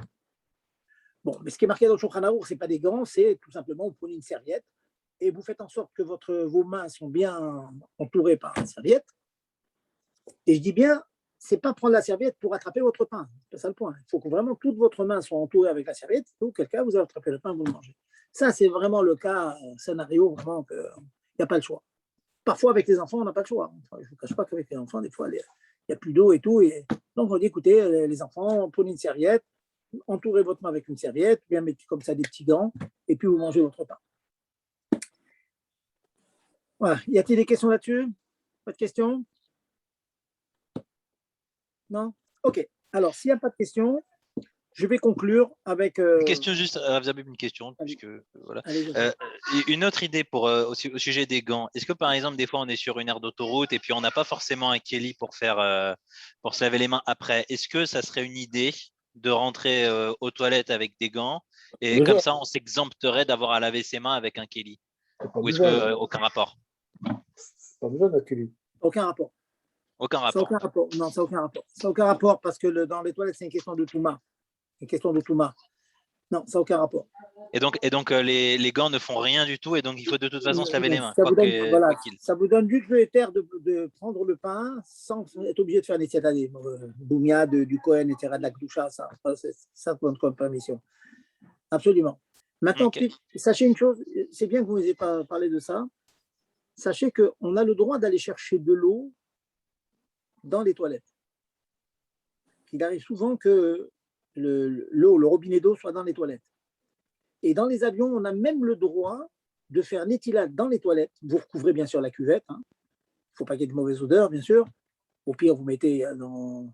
Bon, mais ce qui est marqué dans le Shulchan Aruch, ce n'est pas des gants, c'est tout simplement, vous prenez une serviette et vous faites en sorte que vos mains sont bien entourées par la serviette. Et je dis bien, c'est pas prendre la serviette pour attraper votre pain. C'est ça le point. Il faut que vraiment toutes votre main soit entourée avec la serviette, auquel cas vous avez attrapé le pain, vous le mangez. Ça, c'est vraiment le cas, scénario, vraiment, il n'y a pas le choix. Parfois, avec les enfants, on n'a pas le choix. Enfin, je ne vous cache pas qu'avec les enfants, des fois, il n'y a plus d'eau et tout. Et donc, on dit, écoutez, les enfants, prenez une serviette, entourez votre main avec une serviette, bien mettez comme ça des petits gants, et puis vous mangez votre pain. Voilà. Y a-t-il des questions là-dessus? Pas de questions? Non? Ok. Alors, s'il n'y a pas de questions, je vais conclure avec. Une question juste, Zabib, une question, Allez. puisque voilà. Allez, Une autre idée pour au sujet des gants. Est-ce que par exemple, des fois, on est sur une aire d'autoroute et puis on n'a pas forcément un Kelly pour pour se laver les mains après. Est-ce que ça serait une idée de rentrer aux toilettes avec des gants et comme ça, on s'exempterait d'avoir à laver ses mains avec un Kelly? Ou est-ce que aucun rapport? Pas besoin d'un Kelly. Aucun rapport. Aucun Ça n'a rapport. aucun rapport. Non, ça n'a aucun rapport. Ça n'a aucun rapport parce que dans les toilettes, c'est une question de Touma. Une question de Touma. Non, ça n'a aucun rapport. Et donc les gants ne font rien du tout et donc il faut de toute façon se laver les mains. Ça vous donne juste le terre de prendre le pain sans être obligé de faire des tiatadés. Boumia, du Kohen, etc., de la Kdusha, ça donne comme permission. Absolument. Maintenant, Okay. Sachez une chose, c'est bien que vous n'ayez pas parlé de ça. Sachez qu'on a le droit d'aller chercher de l'eau dans les toilettes. Il arrive souvent que le robinet d'eau soit dans les toilettes. Et dans les avions, on a même le droit de faire l'étilade dans les toilettes. Vous recouvrez bien sûr la cuvette. Il ne faut pas qu'il y ait de mauvaise odeur, bien sûr. Au pire, vous mettez dans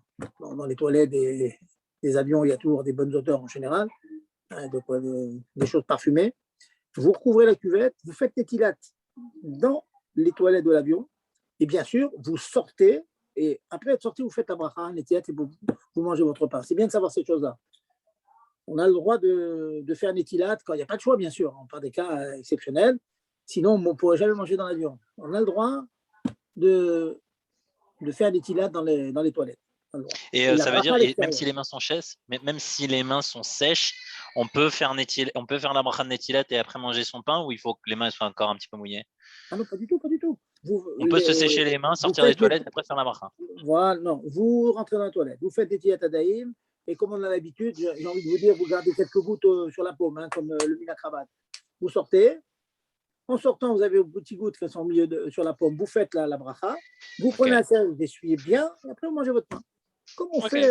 les toilettes des avions, il y a toujours des bonnes odeurs en général, des choses parfumées. Vous recouvrez la cuvette, vous faites l'étilade dans les toilettes de l'avion. Et bien sûr, vous sortez. Et après être sorti, vous faites la bracha, l'étilade, et vous mangez votre pain. C'est bien de savoir ces choses-là. On a le droit de faire un étilade quand il n'y a pas de choix, bien sûr, en part des cas exceptionnels. Sinon, on ne pourrait jamais manger dans l'avion. On a le droit de faire des étilades dans les toilettes. Et ça veut dire, même si les mains sont même si les mains sont sèches, on peut faire la bracha de netilat et après manger son pain, ou il faut que les mains soient encore un petit peu mouillées? Ah non, pas du tout, pas du tout. On peut se sécher les mains, sortir des toilettes et après faire la bracha. Voilà, non. Vous rentrez dans la toilette, vous faites des tilatadaïm, et comme on a l'habitude, j'ai envie de vous dire, vous gardez quelques gouttes sur la paume, comme le mina-cravate. Vous sortez. En sortant, vous avez vos petits gouttes qui sont au milieu sur la paume. Vous faites la bracha. Vous prenez la selle, vous essuyez bien, et après, vous mangez votre pain. Comme on fait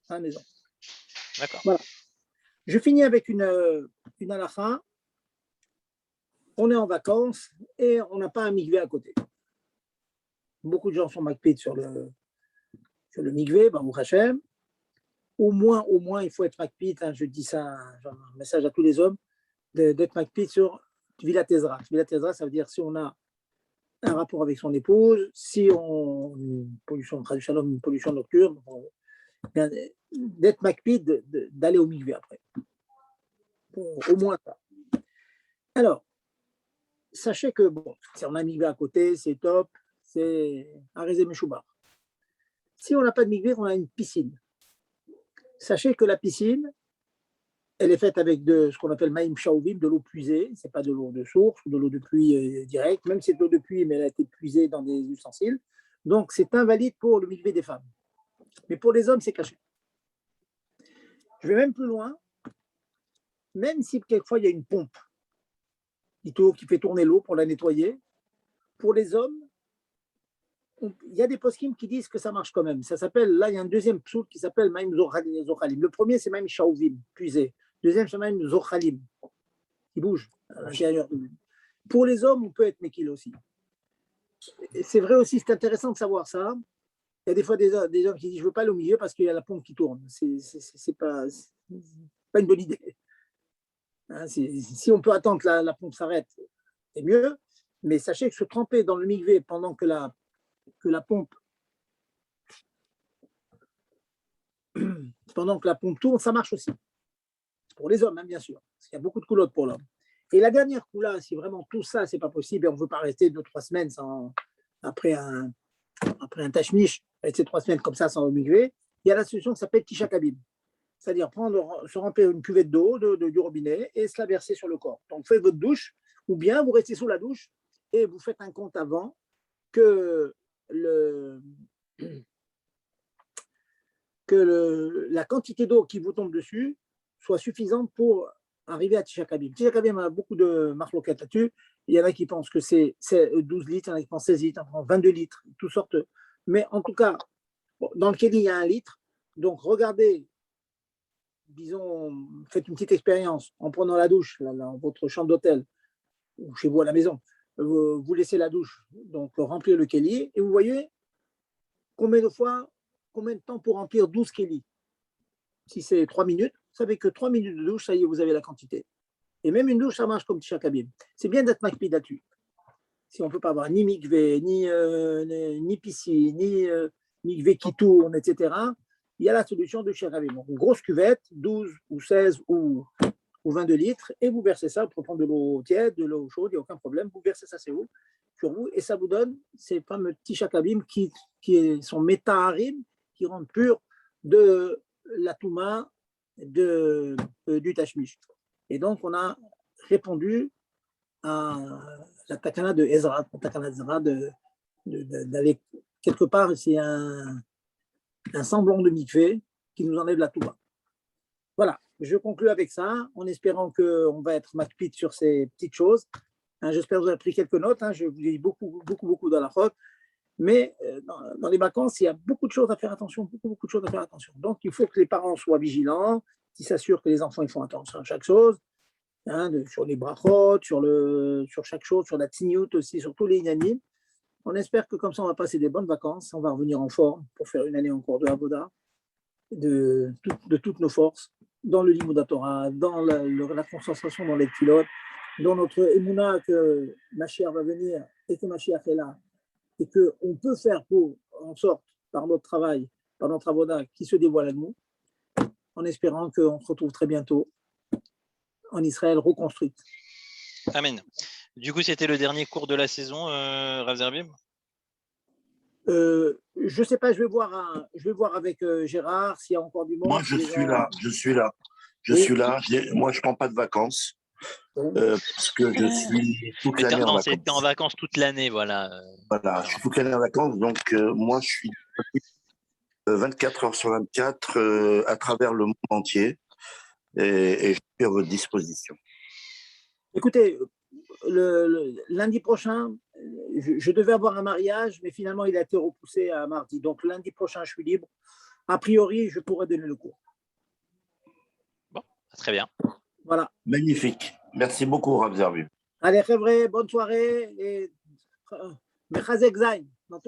à la maison. D'accord. Voilà. Je finis avec une halakha. On est en vacances et on n'a pas un mikvé à côté. Beaucoup de gens sont makpid sur le mikvé, Baruch Hashem. Au moins, il faut être makpid. Je dis ça, un message à tous les hommes, d'être makpid sur Tvilat Ezra. Tvilat Ezra, ça veut dire si on a un rapport avec son épouse, si on une pollution nocturne, d'être makpid, d'aller au mikvé après. Au moins ça. Alors, sachez que, bon, si on a un mikvé à côté, c'est top, c'est un rézé meshoubar. Si on n'a pas de mikvé, on a une piscine. Sachez que la piscine, elle est faite avec ce qu'on appelle maïm shaouvim, de l'eau puisée. Ce n'est pas de l'eau de source ou de l'eau de pluie directe, même si c'est de l'eau de pluie, mais elle a été puisée dans des ustensiles. Donc, c'est invalide pour le mikvé des femmes. Mais pour les hommes, c'est caché. Je vais même plus loin. Même si quelquefois il y a une pompe, qui fait tourner l'eau pour la nettoyer. Pour les hommes, il y a des poskim qui disent que ça marche quand même. Ça s'appelle, là, il y a un deuxième psoul qui s'appelle Maïm Zochalim. Le premier, c'est Maïm Shaouvim, puisé. Le deuxième, c'est Maïm Zochalim, qui bouge à l'intérieur. Pour les hommes, on peut être Mekil aussi. Et c'est vrai aussi, c'est intéressant de savoir ça. Il y a des fois des hommes qui disent je ne veux pas aller au milieu parce qu'il y a la pompe qui tourne. C'est pas une bonne idée. Hein, si on peut attendre que la pompe s'arrête, c'est mieux. Mais sachez que se tremper dans le mikvé pendant que la pompe tourne, ça marche aussi. Pour les hommes, hein, bien sûr. Parce qu'il y a beaucoup de coulottes pour l'homme. Et la dernière coula, si vraiment tout ça, c'est pas possible et on ne veut pas rester 2-3 semaines après un tachmish, rester 3 semaines comme ça sans mikvé, il y a la solution qui s'appelle Tishakabim. C'est-à-dire se remplir une cuvette d'eau du robinet et se la verser sur le corps. Donc, faites votre douche, ou bien vous restez sous la douche et vous faites un compte avant que la quantité d'eau qui vous tombe dessus soit suffisante pour arriver à Tishakabim. Tishakabim a beaucoup de marloquettes là-dessus. Il y en a qui pensent que c'est 12 litres, il y en a qui pensent 16 litres, 22 litres, toutes sortes. Mais en tout cas, dans le Kéli, il y a 1 litre. Donc, regardez, disons, faites une petite expérience en prenant la douche dans votre chambre d'hôtel ou chez vous à la maison. Vous laissez la douche, donc remplir le Kéli, et vous voyez combien de temps pour remplir 12 Kéli. Si c'est 3 minutes, vous savez que 3 minutes de douche, ça y est, vous avez la quantité. Et même une douche, ça marche comme Tishakabim. C'est bien d'être makpid là-dessus. Si on ne peut pas avoir ni mikvé, ni piscine, ni mikvé qui tourne, etc., il y a la solution de Tishakabim. Donc, une grosse cuvette, 12 ou 16 ou 22 litres, et vous versez ça, vous pouvez prendre de l'eau tiède, de l'eau chaude, il n'y a aucun problème, vous versez ça sur vous, et ça vous donne ces fameux Tishakabim qui sont métaharim, qui rendent pur de la Touma du Tashmish. Et donc, on a répondu à la takana de Ezra, d'aller quelque part, c'est un semblant de mikvé qui nous enlève la Touma. Voilà, je conclue avec ça, en espérant qu'on va être makpid sur ces petites choses. Hein, j'espère que vous avez pris quelques notes, hein, je vous ai dit beaucoup dans la faute. Mais dans les vacances, il y a beaucoup de choses à faire attention, beaucoup de choses à faire attention. Donc, il faut que les parents soient vigilants, qu'ils s'assurent que les enfants ils font attention à chaque chose, hein, sur les brachot, sur chaque chose, sur la tignout aussi, sur tous les inanim. On espère que comme ça, on va passer des bonnes vacances, on va revenir en forme pour faire une année encore de Avoda, de toutes nos forces, dans le Limud Torah, dans la concentration dans les pilotes, dans notre émouna que Mashiach va venir et que Mashiach est là, et qu'on peut faire en sorte, par notre travail, par notre avoda, qui se dévoile à nous, en espérant qu'on se retrouve très bientôt en Israël reconstruite. Amen. Du coup, c'était le dernier cours de la saison, Rav Zerbib. Je ne sais pas, je vais voir avec Gérard s'il y a encore du monde. Moi, je suis là. Moi, je ne prends pas de vacances. Parce que je suis toute l'année en vacances. T'es en vacances toute l'année, voilà. Voilà, je suis toute l'année en vacances, donc moi je suis 24 heures sur 24 à travers le monde entier et je suis à votre disposition. Écoutez, le lundi prochain, je devais avoir un mariage, mais finalement il a été repoussé à mardi. Donc lundi prochain, je suis libre. A priori, je pourrais donner le cours. Bon, très bien. Voilà. Magnifique. Merci beaucoup, Rav Zerbib. Allez, Chevre, bonne soirée et Mechazek Zayn dans tous les